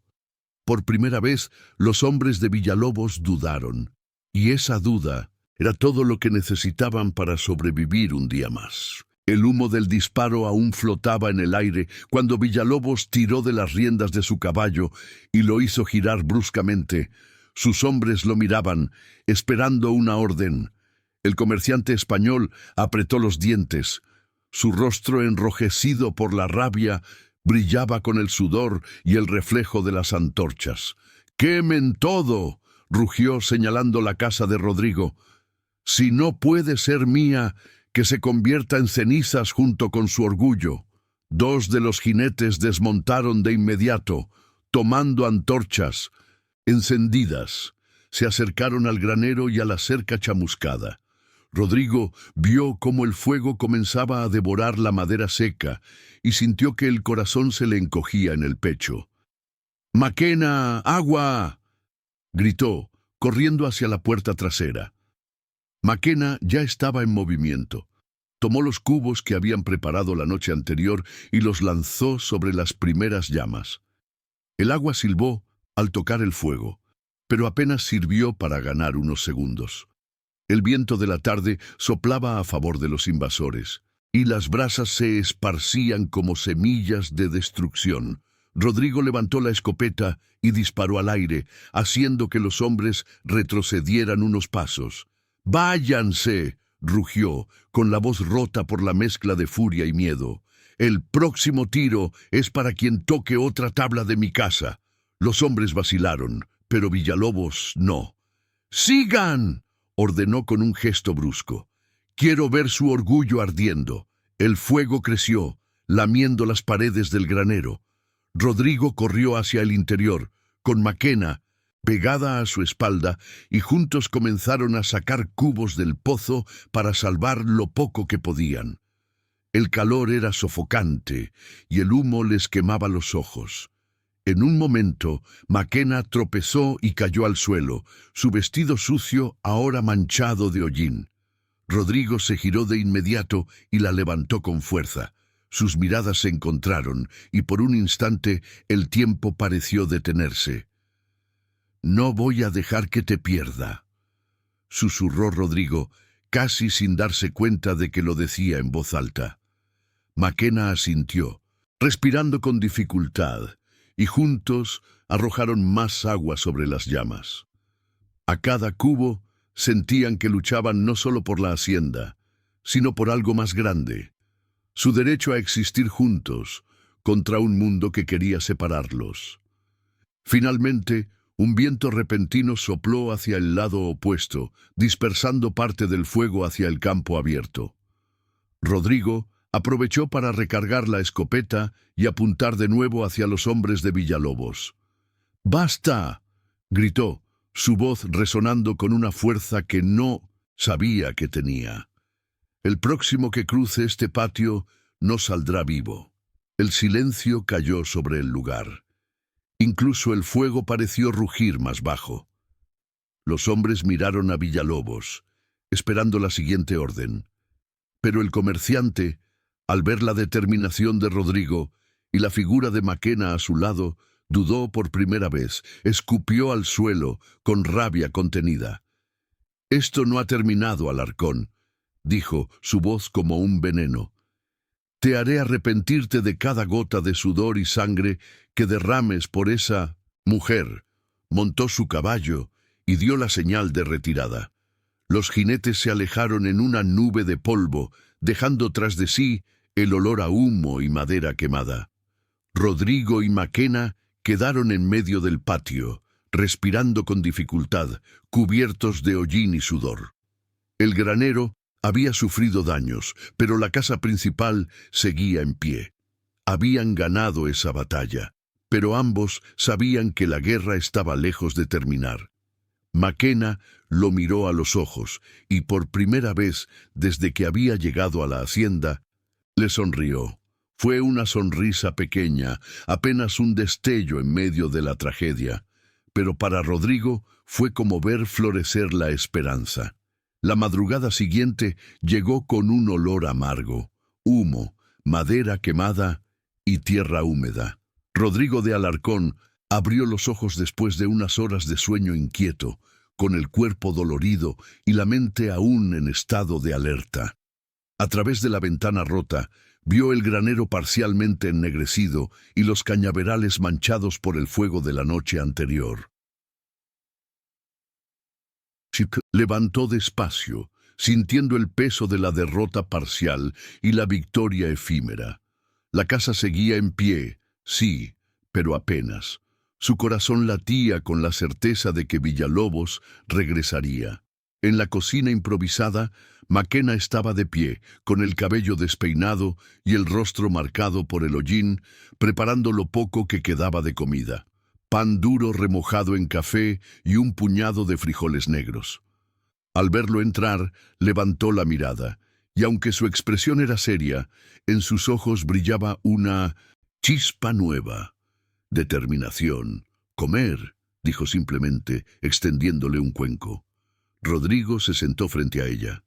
Por primera vez, los hombres de Villalobos dudaron, y esa duda era todo lo que necesitaban para sobrevivir un día más. El humo del disparo aún flotaba en el aire cuando Villalobos tiró de las riendas de su caballo y lo hizo girar bruscamente. Sus hombres lo miraban, esperando una orden. El comerciante español apretó los dientes. Su rostro, enrojecido por la rabia, brillaba con el sudor y el reflejo de las antorchas. «¡Quemen todo!», rugió señalando la casa de Rodrigo. «Si no puede ser mía, que se convierta en cenizas junto con su orgullo». Dos de los jinetes desmontaron de inmediato, tomando antorchas encendidas. Se acercaron al granero y a la cerca chamuscada. Rodrigo vio cómo el fuego comenzaba a devorar la madera seca y sintió que el corazón se le encogía en el pecho. «¡McKenna, agua!», gritó, corriendo hacia la puerta trasera. McKenna ya estaba en movimiento. Tomó los cubos que habían preparado la noche anterior y los lanzó sobre las primeras llamas. El agua silbó al tocar el fuego, pero apenas sirvió para ganar unos segundos. El viento de la tarde soplaba a favor de los invasores, y las brasas se esparcían como semillas de destrucción. Rodrigo levantó la escopeta y disparó al aire, haciendo que los hombres retrocedieran unos pasos. «¡Váyanse!», rugió, con la voz rota por la mezcla de furia y miedo. «El próximo tiro es para quien toque otra tabla de mi casa». Los hombres vacilaron, pero Villalobos no. «¡Sigan!», ordenó con un gesto brusco. «Quiero ver su orgullo ardiendo». El fuego creció, lamiendo las paredes del granero. Rodrigo corrió hacia el interior, con McKenna pegada a su espalda, y juntos comenzaron a sacar cubos del pozo para salvar lo poco que podían. El calor era sofocante, y el humo les quemaba los ojos. En un momento, McKenna tropezó y cayó al suelo, su vestido sucio ahora manchado de hollín. Rodrigo se giró de inmediato y la levantó con fuerza. Sus miradas se encontraron, y por un instante el tiempo pareció detenerse. «No voy a dejar que te pierda», susurró Rodrigo, casi sin darse cuenta de que lo decía en voz alta. McKenna asintió, respirando con dificultad, y juntos arrojaron más agua sobre las llamas. A cada cubo sentían que luchaban no solo por la hacienda, sino por algo más grande, su derecho a existir juntos, contra un mundo que quería separarlos. Finalmente, un viento repentino sopló hacia el lado opuesto, dispersando parte del fuego hacia el campo abierto. Rodrigo aprovechó para recargar la escopeta y apuntar de nuevo hacia los hombres de Villalobos. ¡Basta!, gritó, su voz resonando con una fuerza que no sabía que tenía. El próximo que cruce este patio no saldrá vivo. El silencio cayó sobre el lugar. Incluso el fuego pareció rugir más bajo. Los hombres miraron a Villalobos, esperando la siguiente orden. Pero el comerciante, al ver la determinación de Rodrigo y la figura de Maquena a su lado, dudó por primera vez, escupió al suelo con rabia contenida. «Esto no ha terminado, Alarcón», dijo, su voz como un veneno. «Te haré arrepentirte de cada gota de sudor y sangre que derrames por esa mujer». Montó su caballo y dio la señal de retirada. Los jinetes se alejaron en una nube de polvo, dejando tras de sí el olor a humo y madera quemada. Rodrigo y Maquena quedaron en medio del patio, respirando con dificultad, cubiertos de hollín y sudor. El granero había sufrido daños, pero la casa principal seguía en pie. Habían ganado esa batalla, pero ambos sabían que la guerra estaba lejos de terminar. Maquena lo miró a los ojos y por primera vez desde que había llegado a la hacienda, le sonrió. Fue una sonrisa pequeña, apenas un destello en medio de la tragedia, pero para Rodrigo fue como ver florecer la esperanza. La madrugada siguiente llegó con un olor amargo, humo, madera quemada y tierra húmeda. Rodrigo de Alarcón abrió los ojos después de unas horas de sueño inquieto, con el cuerpo dolorido y la mente aún en estado de alerta. A través de la ventana rota, vio el granero parcialmente ennegrecido y los cañaverales manchados por el fuego de la noche anterior. Levantó despacio, sintiendo el peso de la derrota parcial y la victoria efímera. La casa seguía en pie, sí, pero apenas. Su corazón latía con la certeza de que Villalobos regresaría. En la cocina improvisada, Maquena estaba de pie, con el cabello despeinado y el rostro marcado por el hollín, preparando lo poco que quedaba de comida. Pan duro remojado en café y un puñado de frijoles negros. Al verlo entrar, levantó la mirada, y aunque su expresión era seria, en sus ojos brillaba una chispa nueva. Determinación. «Comer», dijo simplemente, extendiéndole un cuenco. Rodrigo se sentó frente a ella.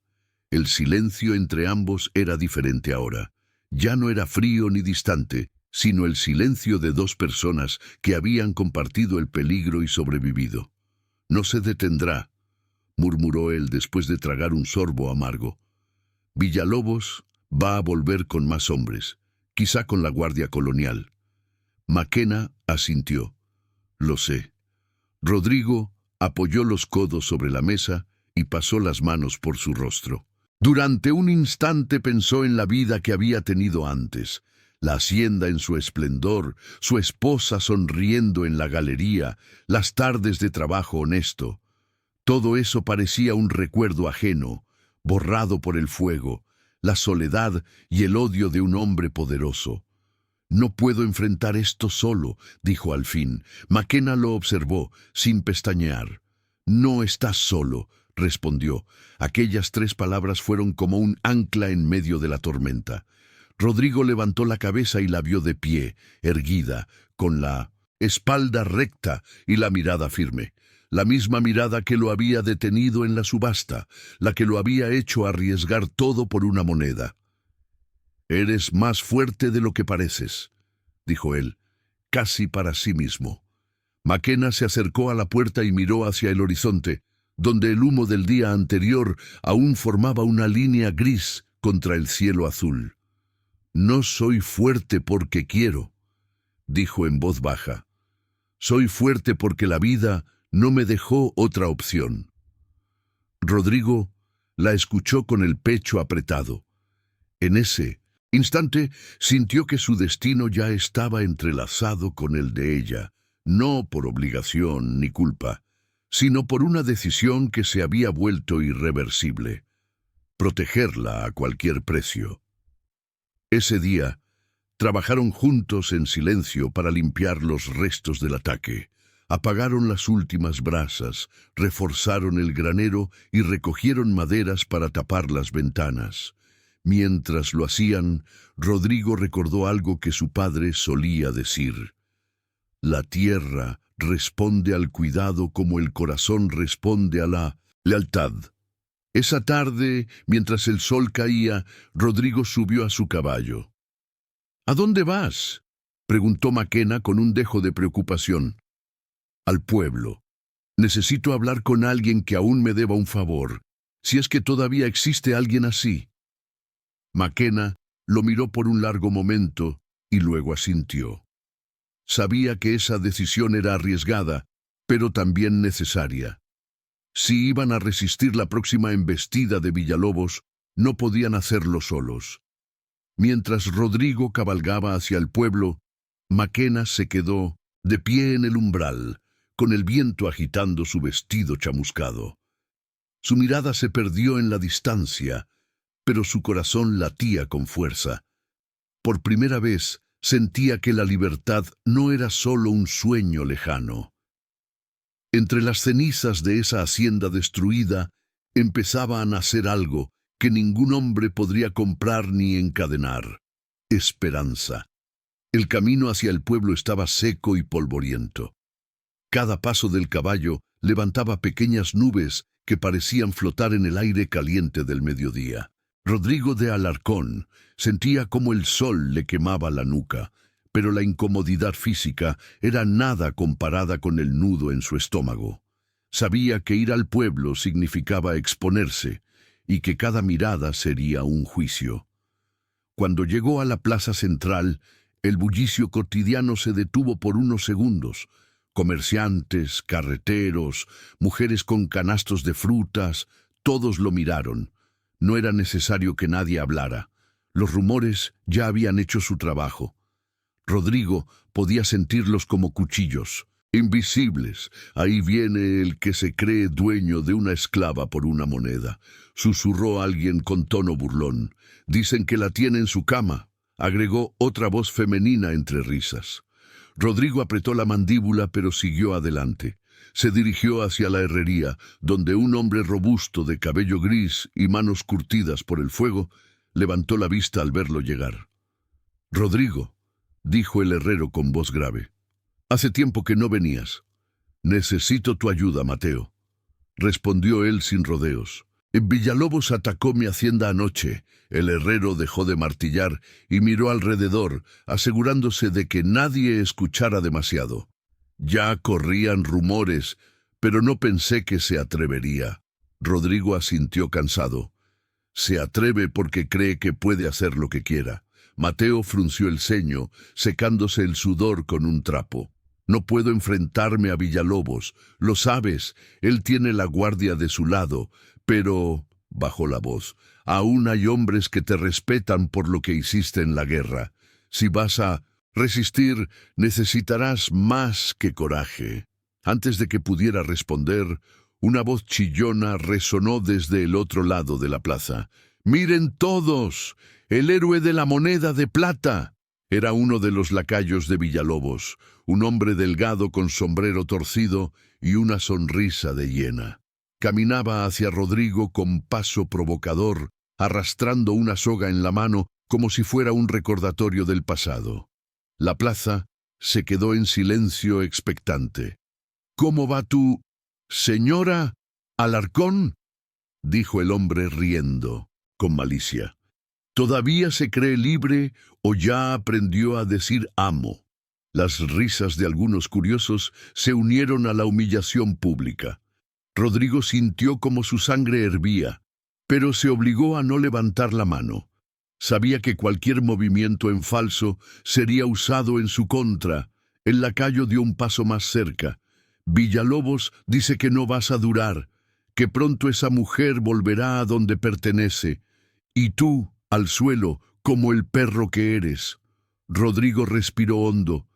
El silencio entre ambos era diferente ahora. Ya no era frío ni distante, sino el silencio de dos personas que habían compartido el peligro y sobrevivido. «No se detendrá», murmuró él después de tragar un sorbo amargo. «Villalobos va a volver con más hombres, quizá con la Guardia Colonial». Maquena asintió. «Lo sé». Rodrigo apoyó los codos sobre la mesa y pasó las manos por su rostro. Durante un instante pensó en la vida que había tenido antes, la hacienda en su esplendor, su esposa sonriendo en la galería, las tardes de trabajo honesto. Todo eso parecía un recuerdo ajeno, borrado por el fuego, la soledad y el odio de un hombre poderoso. «No puedo enfrentar esto solo», dijo al fin. Maquena lo observó, sin pestañear. «No estás solo», respondió. Aquellas 3 palabras fueron como un ancla en medio de la tormenta. Rodrigo levantó la cabeza y la vio de pie, erguida, con la espalda recta y la mirada firme. La misma mirada que lo había detenido en la subasta, la que lo había hecho arriesgar todo por una moneda. «Eres más fuerte de lo que pareces», dijo él, casi para sí mismo. Maquena se acercó a la puerta y miró hacia el horizonte, donde el humo del día anterior aún formaba una línea gris contra el cielo azul. «No soy fuerte porque quiero», dijo en voz baja. «Soy fuerte porque la vida no me dejó otra opción». Rodrigo la escuchó con el pecho apretado. En ese Instante sintió que su destino ya estaba entrelazado con el de ella, no por obligación ni culpa, sino por una decisión que se había vuelto irreversible: protegerla a cualquier precio. Ese día, trabajaron juntos en silencio para limpiar los restos del ataque. Apagaron las últimas brasas, reforzaron el granero y recogieron maderas para tapar las ventanas. Mientras lo hacían, Rodrigo recordó algo que su padre solía decir: la tierra responde al cuidado como el corazón responde a la lealtad. Esa tarde, mientras el sol caía, Rodrigo subió a su caballo. ¿A dónde vas?, preguntó McKenna con un dejo de preocupación. Al pueblo. Necesito hablar con alguien que aún me deba un favor, si es que todavía existe alguien así. McKenna lo miró por un largo momento y luego asintió. Sabía que esa decisión era arriesgada, pero también necesaria. Si iban a resistir la próxima embestida de Villalobos, no podían hacerlo solos. Mientras Rodrigo cabalgaba hacia el pueblo, McKenna se quedó de pie en el umbral, con el viento agitando su vestido chamuscado. Su mirada se perdió en la distancia, pero su corazón latía con fuerza. Por primera vez sentía que la libertad no era solo un sueño lejano. Entre las cenizas de esa hacienda destruida empezaba a nacer algo que ningún hombre podría comprar ni encadenar: esperanza. El camino hacia el pueblo estaba seco y polvoriento. Cada paso del caballo levantaba pequeñas nubes que parecían flotar en el aire caliente del mediodía. Rodrigo de Alarcón sentía cómo el sol le quemaba la nuca, pero la incomodidad física era nada comparada con el nudo en su estómago. Sabía que ir al pueblo significaba exponerse, y que cada mirada sería un juicio. Cuando llegó a la plaza central, el bullicio cotidiano se detuvo por unos segundos. Comerciantes, carreteros, mujeres con canastos de frutas, todos lo miraron. No era necesario que nadie hablara. Los rumores ya habían hecho su trabajo. Rodrigo podía sentirlos como cuchillos, invisibles. Ahí viene el que se cree dueño de una esclava por una moneda, susurró alguien con tono burlón. Dicen que la tiene en su cama, agregó otra voz femenina entre risas. Rodrigo apretó la mandíbula, pero siguió adelante. Se dirigió hacia la herrería, donde un hombre robusto de cabello gris y manos curtidas por el fuego levantó la vista al verlo llegar. «Rodrigo», dijo el herrero con voz grave, «hace tiempo que no venías». «Necesito tu ayuda, Mateo», respondió él sin rodeos. «Villalobos atacó mi hacienda anoche». El herrero dejó de martillar y miró alrededor, asegurándose de que nadie escuchara demasiado. Ya corrían rumores, pero no pensé que se atrevería. Rodrigo asintió cansado. Se atreve porque cree que puede hacer lo que quiera. Mateo frunció el ceño, secándose el sudor con un trapo. No puedo enfrentarme a Villalobos, lo sabes, él tiene la guardia de su lado, pero, bajó la voz, aún hay hombres que te respetan por lo que hiciste en la guerra. Si vas a resistir, necesitarás más que coraje. Antes de que pudiera responder, una voz chillona resonó desde el otro lado de la plaza. «¡Miren todos! ¡El héroe de la moneda de plata!». Era uno de los lacayos de Villalobos, un hombre delgado con sombrero torcido y una sonrisa de hiena. Caminaba hacia Rodrigo con paso provocador, arrastrando una soga en la mano como si fuera un recordatorio del pasado. La plaza se quedó en silencio expectante. «¿Cómo va tu señora Alarcón?», dijo el hombre riendo, con malicia. «¿Todavía se cree libre o ya aprendió a decir amo?». Las risas de algunos curiosos se unieron a la humillación pública. Rodrigo sintió como su sangre hervía, pero se obligó a no levantar la mano. Sabía que cualquier movimiento en falso sería usado en su contra. El lacayo dio un paso más cerca. «Villalobos dice que no vas a durar, que pronto esa mujer volverá a donde pertenece. Y tú, al suelo, como el perro que eres. Rodrigo respiró hondo.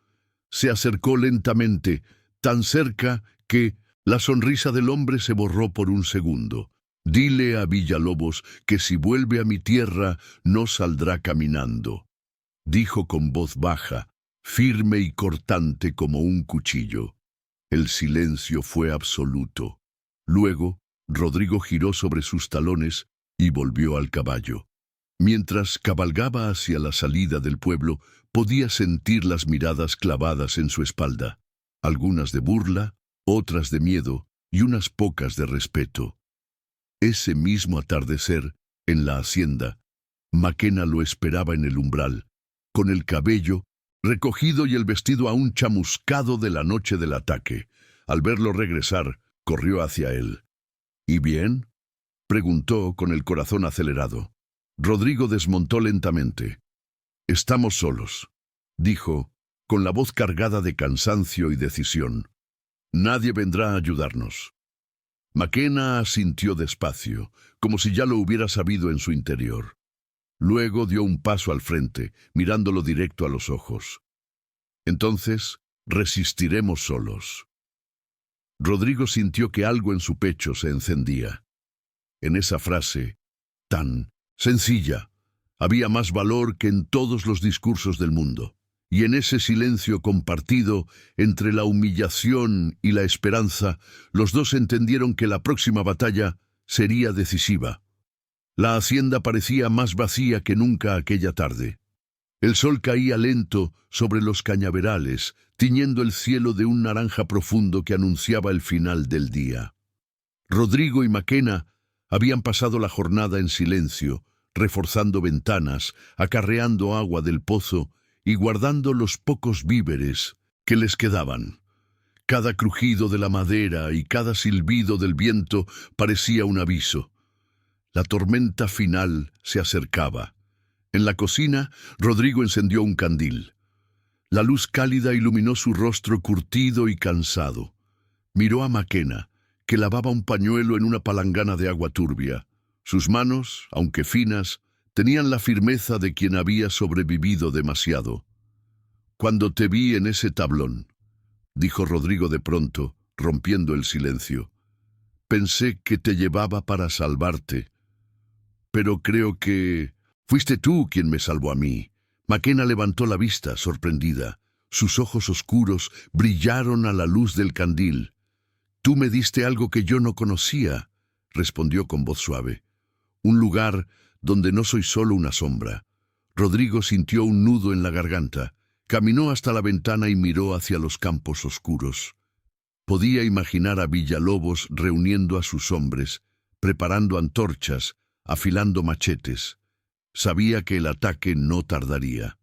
Se acercó lentamente, tan cerca que la sonrisa del hombre se borró por un segundo. Dile a Villalobos que si vuelve a mi tierra no saldrá caminando, dijo con voz baja, firme y cortante como un cuchillo. El silencio fue absoluto. Luego, Rodrigo giró sobre sus talones y volvió al caballo. Mientras cabalgaba hacia la salida del pueblo, podía sentir las miradas clavadas en su espalda, algunas de burla, otras de miedo y unas pocas de respeto. Ese mismo atardecer, en la hacienda, Maquena lo esperaba en el umbral, con el cabello recogido y el vestido aún chamuscado de la noche del ataque. Al verlo regresar, corrió hacia él. ¿Y bien?, preguntó con el corazón acelerado. Rodrigo desmontó lentamente. Estamos solos, dijo, con la voz cargada de cansancio y decisión. Nadie vendrá a ayudarnos. Maquena asintió despacio, como si ya lo hubiera sabido en su interior. Luego dio un paso al frente, mirándolo directo a los ojos. Entonces, resistiremos solos. Rodrigo sintió que algo en su pecho se encendía. En esa frase, tan sencilla, había más valor que en todos los discursos del mundo. Y en ese silencio compartido entre la humillación y la esperanza, los dos entendieron que la próxima batalla sería decisiva. La hacienda parecía más vacía que nunca aquella tarde. El sol caía lento sobre los cañaverales, tiñendo el cielo de un naranja profundo que anunciaba el final del día. Rodrigo y Maquena habían pasado la jornada en silencio, reforzando ventanas, acarreando agua del pozo y guardando los pocos víveres que les quedaban. Cada crujido de la madera y cada silbido del viento parecía un aviso. La tormenta final se acercaba. En la cocina, Rodrigo encendió un candil. La luz cálida iluminó su rostro curtido y cansado. Miró a Maquena, que lavaba un pañuelo en una palangana de agua turbia. Sus manos, aunque finas, tenían la firmeza de quien había sobrevivido demasiado. Cuando te vi en ese tablón, dijo Rodrigo de pronto, rompiendo el silencio, pensé que te llevaba para salvarte. Pero creo que fuiste tú quien me salvó a mí. Maquena levantó la vista, sorprendida. Sus ojos oscuros brillaron a la luz del candil. Tú me diste algo que yo no conocía, respondió con voz suave. Un lugar donde no soy solo una sombra. Rodrigo sintió un nudo en la garganta. Caminó hasta la ventana y miró hacia los campos oscuros. Podía imaginar a Villalobos reuniendo a sus hombres, preparando antorchas, afilando machetes. Sabía que el ataque no tardaría.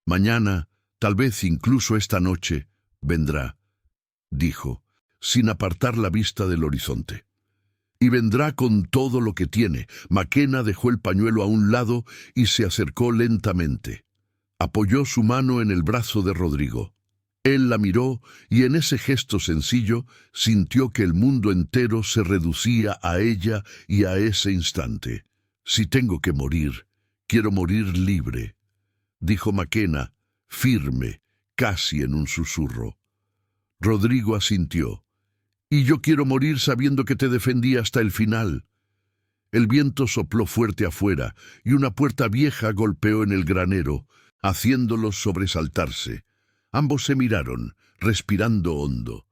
Mañana, tal vez incluso esta noche, vendrá, dijo, sin apartar la vista del horizonte. Y vendrá con todo lo que tiene. Maquena dejó el pañuelo a un lado y se acercó lentamente. Apoyó su mano en el brazo de Rodrigo. Él la miró y en ese gesto sencillo sintió que el mundo entero se reducía a ella y a ese instante. Si tengo que morir, quiero morir libre, dijo Maquena, firme, casi en un susurro. Rodrigo asintió. Y yo quiero morir sabiendo que te defendí hasta el final. El viento sopló fuerte afuera y una puerta vieja golpeó en el granero, haciéndolos sobresaltarse. Ambos se miraron, respirando hondo.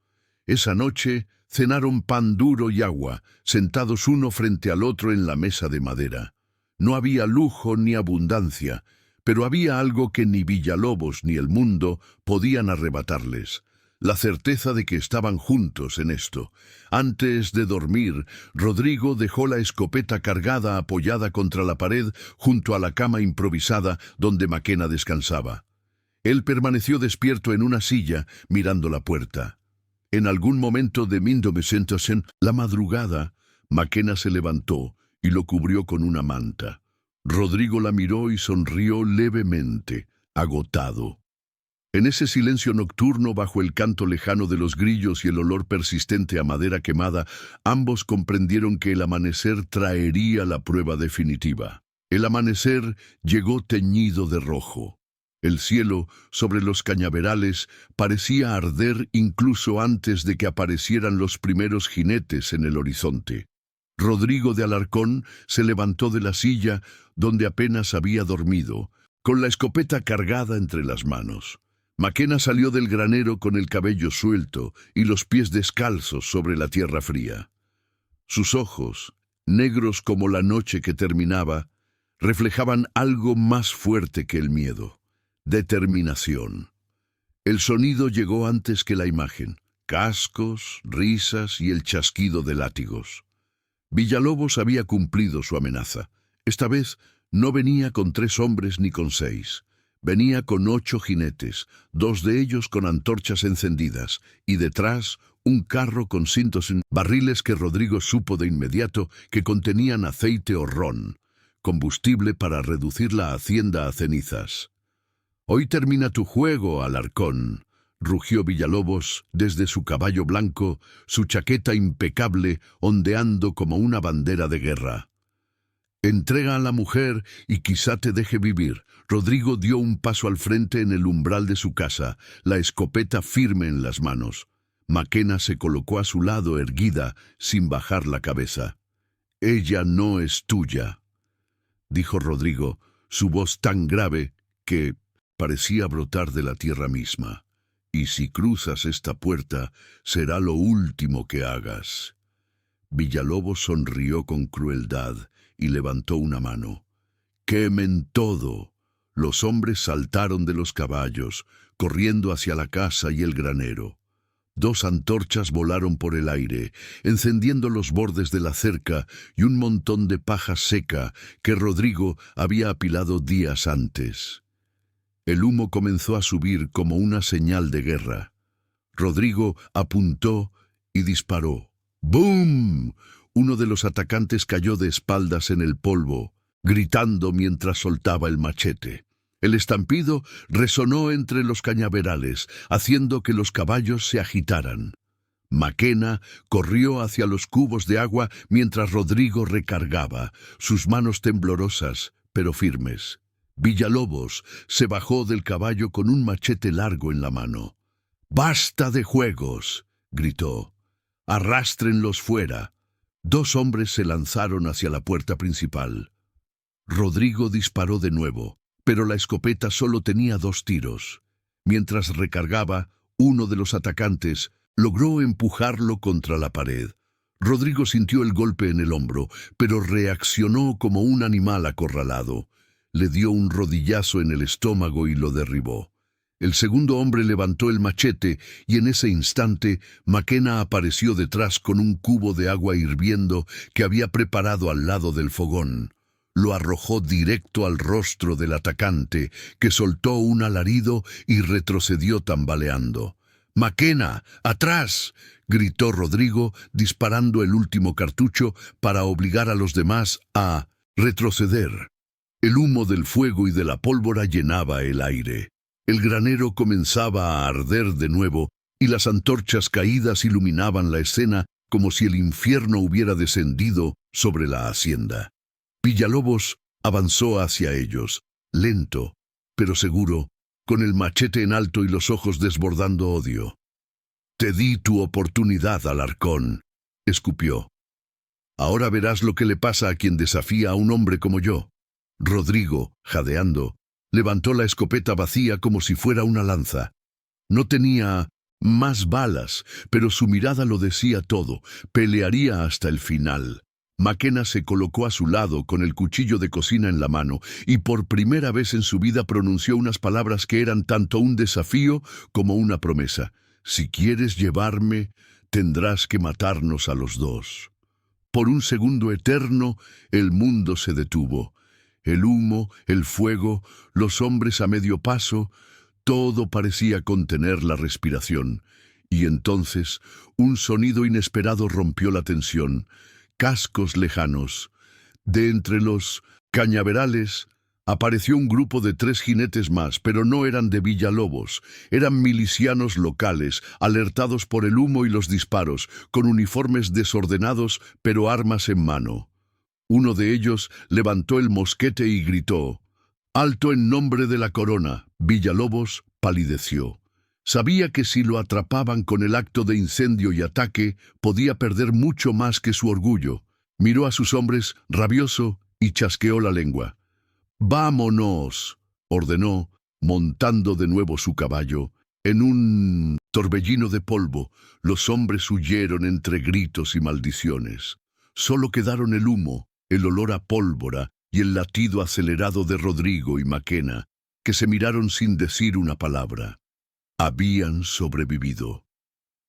Esa noche cenaron pan duro y agua, sentados uno frente al otro en la mesa de madera. No había lujo ni abundancia, pero había algo que ni Villalobos ni el mundo podían arrebatarles. La certeza de que estaban juntos en esto. Antes de dormir, Rodrigo dejó la escopeta cargada apoyada contra la pared junto a la cama improvisada donde Maquena descansaba. Él permaneció despierto en una silla, mirando la puerta. En algún momento de 1900, la madrugada, Maquena se levantó y lo cubrió con una manta. Rodrigo la miró y sonrió levemente, agotado. En ese silencio nocturno, bajo el canto lejano de los grillos y el olor persistente a madera quemada, ambos comprendieron que el amanecer traería la prueba definitiva. El amanecer llegó teñido de rojo. El cielo, sobre los cañaverales, parecía arder incluso antes de que aparecieran los primeros jinetes en el horizonte. Rodrigo de Alarcón se levantó de la silla donde apenas había dormido, con la escopeta cargada entre las manos. Maquena salió del granero con el cabello suelto y los pies descalzos sobre la tierra fría. Sus ojos, negros como la noche que terminaba, reflejaban algo más fuerte que el miedo: determinación. El sonido llegó antes que la imagen: cascos, risas y el chasquido de látigos. Villalobos había cumplido su amenaza. Esta vez no venía con 3 hombres ni con 6. Venía con 8 jinetes, 2 de ellos con antorchas encendidas, y detrás un carro con cintos en barriles que Rodrigo supo de inmediato que contenían aceite o ron, combustible para reducir la hacienda a cenizas. «Hoy termina tu juego, Alarcón», rugió Villalobos desde su caballo blanco, su chaqueta impecable ondeando como una bandera de guerra. «Entrega a la mujer y quizá te deje vivir». Rodrigo dio un paso al frente en el umbral de su casa, la escopeta firme en las manos. Maquena se colocó a su lado erguida, sin bajar la cabeza. «Ella no es tuya», dijo Rodrigo, su voz tan grave que parecía brotar de la tierra misma. «Y si cruzas esta puerta, será lo último que hagas». Villalobos sonrió con crueldad y levantó una mano. «¡Quemen todo!». Los hombres saltaron de los caballos, corriendo hacia la casa y el granero. 2 antorchas volaron por el aire, encendiendo los bordes de la cerca y un montón de paja seca que Rodrigo había apilado días antes. El humo comenzó a subir como una señal de guerra. Rodrigo apuntó y disparó. ¡Bum! Uno de los atacantes cayó de espaldas en el polvo, gritando mientras soltaba el machete. El estampido resonó entre los cañaverales, haciendo que los caballos se agitaran. Maquena corrió hacia los cubos de agua mientras Rodrigo recargaba, sus manos temblorosas, pero firmes. Villalobos se bajó del caballo con un machete largo en la mano. «¡Basta de juegos!», gritó. «Arrástrenlos fuera». 2 hombres se lanzaron hacia la puerta principal. Rodrigo disparó de nuevo, pero la escopeta solo tenía 2 tiros. Mientras recargaba, uno de los atacantes logró empujarlo contra la pared. Rodrigo sintió el golpe en el hombro, pero reaccionó como un animal acorralado. Le dio un rodillazo en el estómago y lo derribó. El segundo hombre levantó el machete y en ese instante Maquena apareció detrás con un cubo de agua hirviendo que había preparado al lado del fogón. Lo arrojó directo al rostro del atacante, que soltó un alarido y retrocedió tambaleando. «¡Maquena, atrás!», gritó Rodrigo, disparando el último cartucho para obligar a los demás a retroceder. El humo del fuego y de la pólvora llenaba el aire. El granero comenzaba a arder de nuevo y las antorchas caídas iluminaban la escena como si el infierno hubiera descendido sobre la hacienda. Villalobos avanzó hacia ellos, lento, pero seguro, con el machete en alto y los ojos desbordando odio. «Te di tu oportunidad, Alarcón», escupió. «Ahora verás lo que le pasa a quien desafía a un hombre como yo». Rodrigo, jadeando, levantó la escopeta vacía como si fuera una lanza. No tenía más balas, pero su mirada lo decía todo. Pelearía hasta el final. Maquena se colocó a su lado con el cuchillo de cocina en la mano y por primera vez en su vida pronunció unas palabras que eran tanto un desafío como una promesa. «Si quieres llevarme, tendrás que matarnos a los 2». Por un segundo eterno, el mundo se detuvo. El humo, el fuego, los hombres a medio paso, todo parecía contener la respiración. Y entonces, un sonido inesperado rompió la tensión. Cascos lejanos. De entre los cañaverales apareció un grupo de 3 jinetes más, pero no eran de Villalobos. Eran milicianos locales, alertados por el humo y los disparos, con uniformes desordenados, pero armas en mano. Uno de ellos levantó el mosquete y gritó: «¡Alto en nombre de la corona!». Villalobos palideció. Sabía que si lo atrapaban con el acto de incendio y ataque, podía perder mucho más que su orgullo. Miró a sus hombres, rabioso, y chasqueó la lengua. «¡Vámonos!», ordenó, montando de nuevo su caballo. En un torbellino de polvo, los hombres huyeron entre gritos y maldiciones. Solo quedaron el humo, el olor a pólvora y el latido acelerado de Rodrigo y Maquena, que se miraron sin decir una palabra. Habían sobrevivido.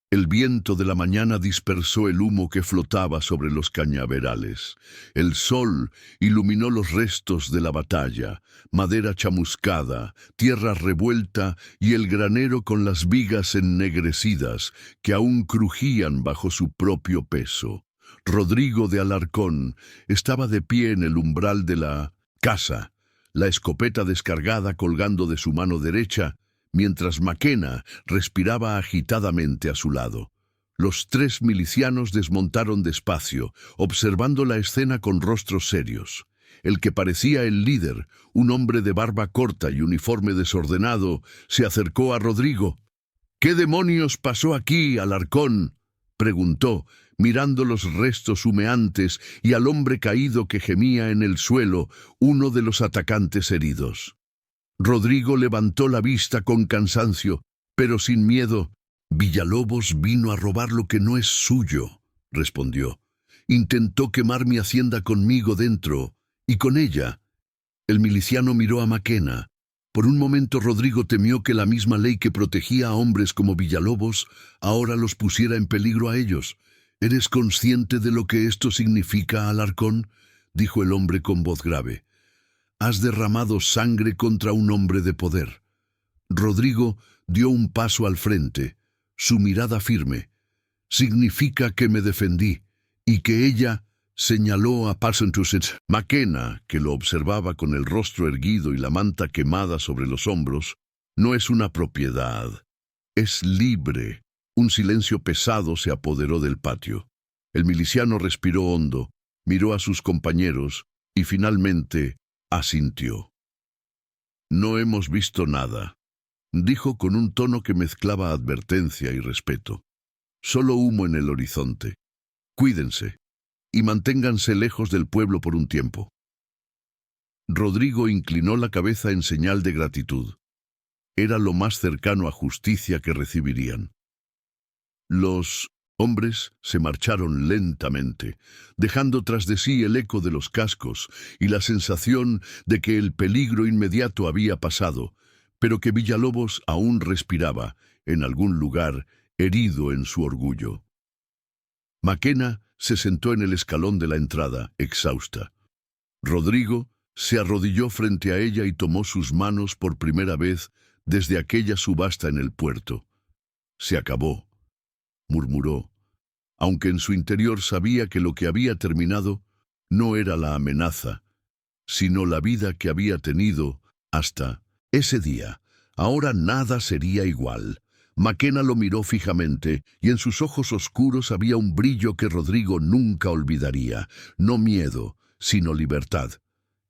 El viento de la mañana dispersó el humo que flotaba sobre los cañaverales. El sol iluminó los restos de la batalla, madera chamuscada, tierra revuelta y el granero con las vigas ennegrecidas que aún crujían bajo su propio peso. Rodrigo de Alarcón estaba de pie en el umbral de la casa, la escopeta descargada colgando de su mano derecha, mientras Maquena respiraba agitadamente a su lado. Los tres milicianos desmontaron despacio, observando la escena con rostros serios. El que parecía el líder, un hombre de barba corta y uniforme desordenado, se acercó a Rodrigo. «¿Qué demonios pasó aquí, Alarcón?», preguntó, mirando los restos humeantes y al hombre caído que gemía en el suelo, uno de los atacantes heridos. Rodrigo levantó la vista con cansancio, pero sin miedo. «Villalobos vino a robar lo que no es suyo», respondió. «Intentó quemar mi hacienda conmigo dentro, y con ella». El miliciano miró a Maquena. Por un momento Rodrigo temió que la misma ley que protegía a hombres como Villalobos ahora los pusiera en peligro a ellos. «¿Eres consciente de lo que esto significa, Alarcón?», dijo el hombre con voz grave. «Has derramado sangre contra un hombre de poder». Rodrigo dio un paso al frente, su mirada firme. «Significa que me defendí, y que ella», señaló a Parsontusset. Maquena, que lo observaba con el rostro erguido y la manta quemada sobre los hombros, «no es una propiedad, es libre». Un silencio pesado se apoderó del patio. El miliciano respiró hondo, miró a sus compañeros y finalmente asintió. «No hemos visto nada», dijo con un tono que mezclaba advertencia y respeto. «Solo humo en el horizonte. Cuídense y manténganse lejos del pueblo por un tiempo». Rodrigo inclinó la cabeza en señal de gratitud. Era lo más cercano a justicia que recibirían. Los hombres se marcharon lentamente, dejando tras de sí el eco de los cascos y la sensación de que el peligro inmediato había pasado, pero que Villalobos aún respiraba, en algún lugar, herido en su orgullo. Maquena se sentó en el escalón de la entrada, exhausta. Rodrigo se arrodilló frente a ella y tomó sus manos por primera vez desde aquella subasta en el puerto. «Se acabó», murmuró, aunque en su interior sabía que lo que había terminado no era la amenaza, sino la vida que había tenido hasta ese día. Ahora nada sería igual. Maquena lo miró fijamente, y en sus ojos oscuros había un brillo que Rodrigo nunca olvidaría. No miedo, sino libertad.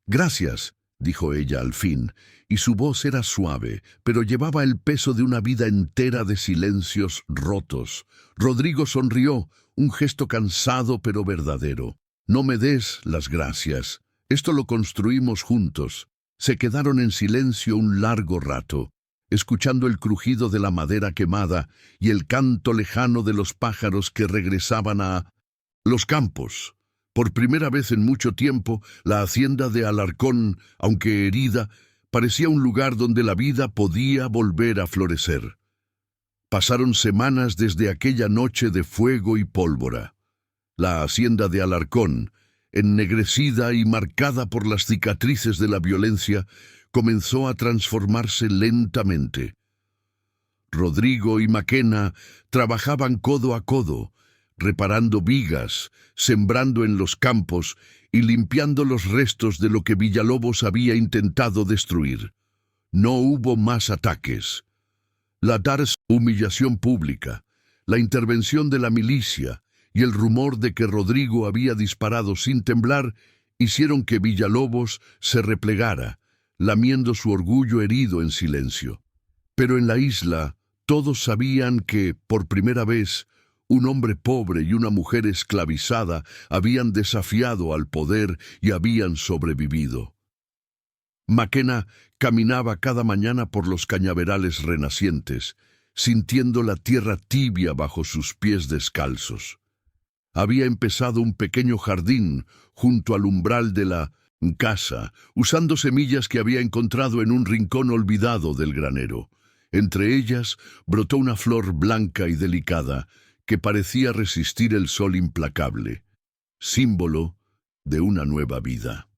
«Gracias», dijo ella al fin, y su voz era suave, pero llevaba el peso de una vida entera de silencios rotos. Rodrigo sonrió, un gesto cansado pero verdadero. «No me des las gracias. Esto lo construimos juntos». Se quedaron en silencio un largo rato, escuchando el crujido de la madera quemada y el canto lejano de los pájaros que regresaban a los campos. Por primera vez en mucho tiempo, la hacienda de Alarcón, aunque herida, parecía un lugar donde la vida podía volver a florecer. Pasaron semanas desde aquella noche de fuego y pólvora. La hacienda de Alarcón, ennegrecida y marcada por las cicatrices de la violencia, comenzó a transformarse lentamente. Rodrigo y Maquena trabajaban codo a codo, reparando vigas, sembrando en los campos y limpiando los restos de lo que Villalobos había intentado destruir. No hubo más ataques. La humillación pública, la intervención de la milicia y el rumor de que Rodrigo había disparado sin temblar hicieron que Villalobos se replegara, lamiendo su orgullo herido en silencio. Pero en la isla todos sabían que, por primera vez, un hombre pobre y una mujer esclavizada habían desafiado al poder y habían sobrevivido. Maquena caminaba cada mañana por los cañaverales renacientes, sintiendo la tierra tibia bajo sus pies descalzos. Había empezado un pequeño jardín junto al umbral de la casa, usando semillas que había encontrado en un rincón olvidado del granero. Entre ellas brotó una flor blanca y delicada que parecía resistir el sol implacable, símbolo de una nueva vida.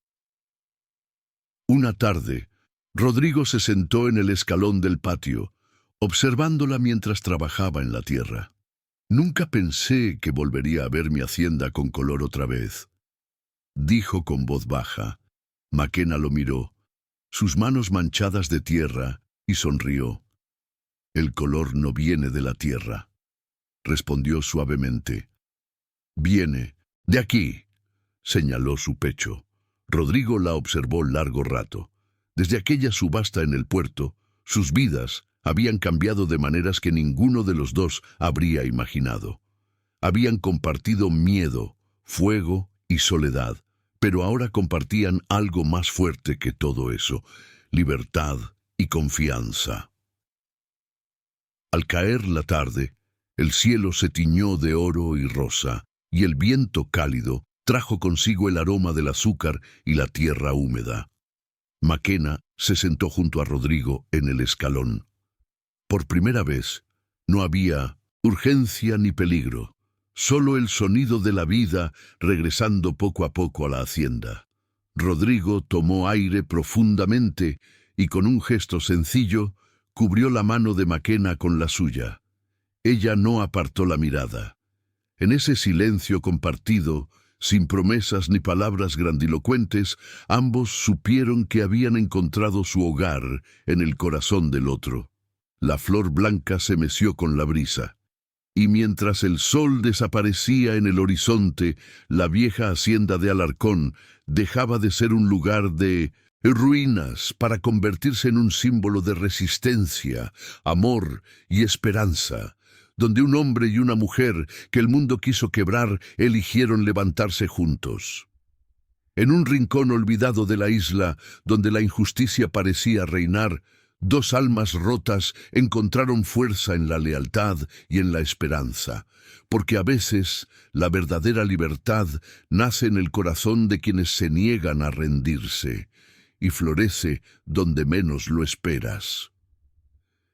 Una tarde, Rodrigo se sentó en el escalón del patio, observándola mientras trabajaba en la tierra. «Nunca pensé que volvería a ver mi hacienda con color otra vez», dijo con voz baja. Maquena lo miró, sus manos manchadas de tierra, y sonrió. «El color no viene de la tierra», respondió suavemente. «Viene de aquí», señaló su pecho. Rodrigo la observó largo rato. Desde aquella subasta en el puerto, sus vidas habían cambiado de maneras que ninguno de los dos habría imaginado. Habían compartido miedo, fuego y soledad, pero ahora compartían algo más fuerte que todo eso: libertad y confianza. Al caer la tarde, el cielo se tiñó de oro y rosa, y el viento cálido trajo consigo el aroma del azúcar y la tierra húmeda. Maquena se sentó junto a Rodrigo en el escalón. Por primera vez, no había urgencia ni peligro, solo el sonido de la vida regresando poco a poco a la hacienda. Rodrigo tomó aire profundamente y con un gesto sencillo cubrió la mano de Maquena con la suya. Ella no apartó la mirada. En ese silencio compartido, sin promesas ni palabras grandilocuentes, ambos supieron que habían encontrado su hogar en el corazón del otro. La flor blanca se meció con la brisa, y mientras el sol desaparecía en el horizonte, la vieja hacienda de Alarcón dejaba de ser un lugar de ruinas para convertirse en un símbolo de resistencia, amor y esperanza, donde un hombre y una mujer que el mundo quiso quebrar eligieron levantarse juntos. En un rincón olvidado de la isla, donde la injusticia parecía reinar, dos almas rotas encontraron fuerza en la lealtad y en la esperanza, porque a veces la verdadera libertad nace en el corazón de quienes se niegan a rendirse, y florece donde menos lo esperas.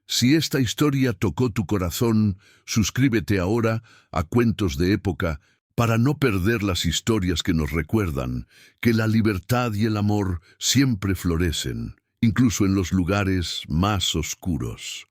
Si esta historia tocó tu corazón, suscríbete ahora a Cuentos de Época para no perder las historias que nos recuerdan que la libertad y el amor siempre florecen, incluso en los lugares más oscuros.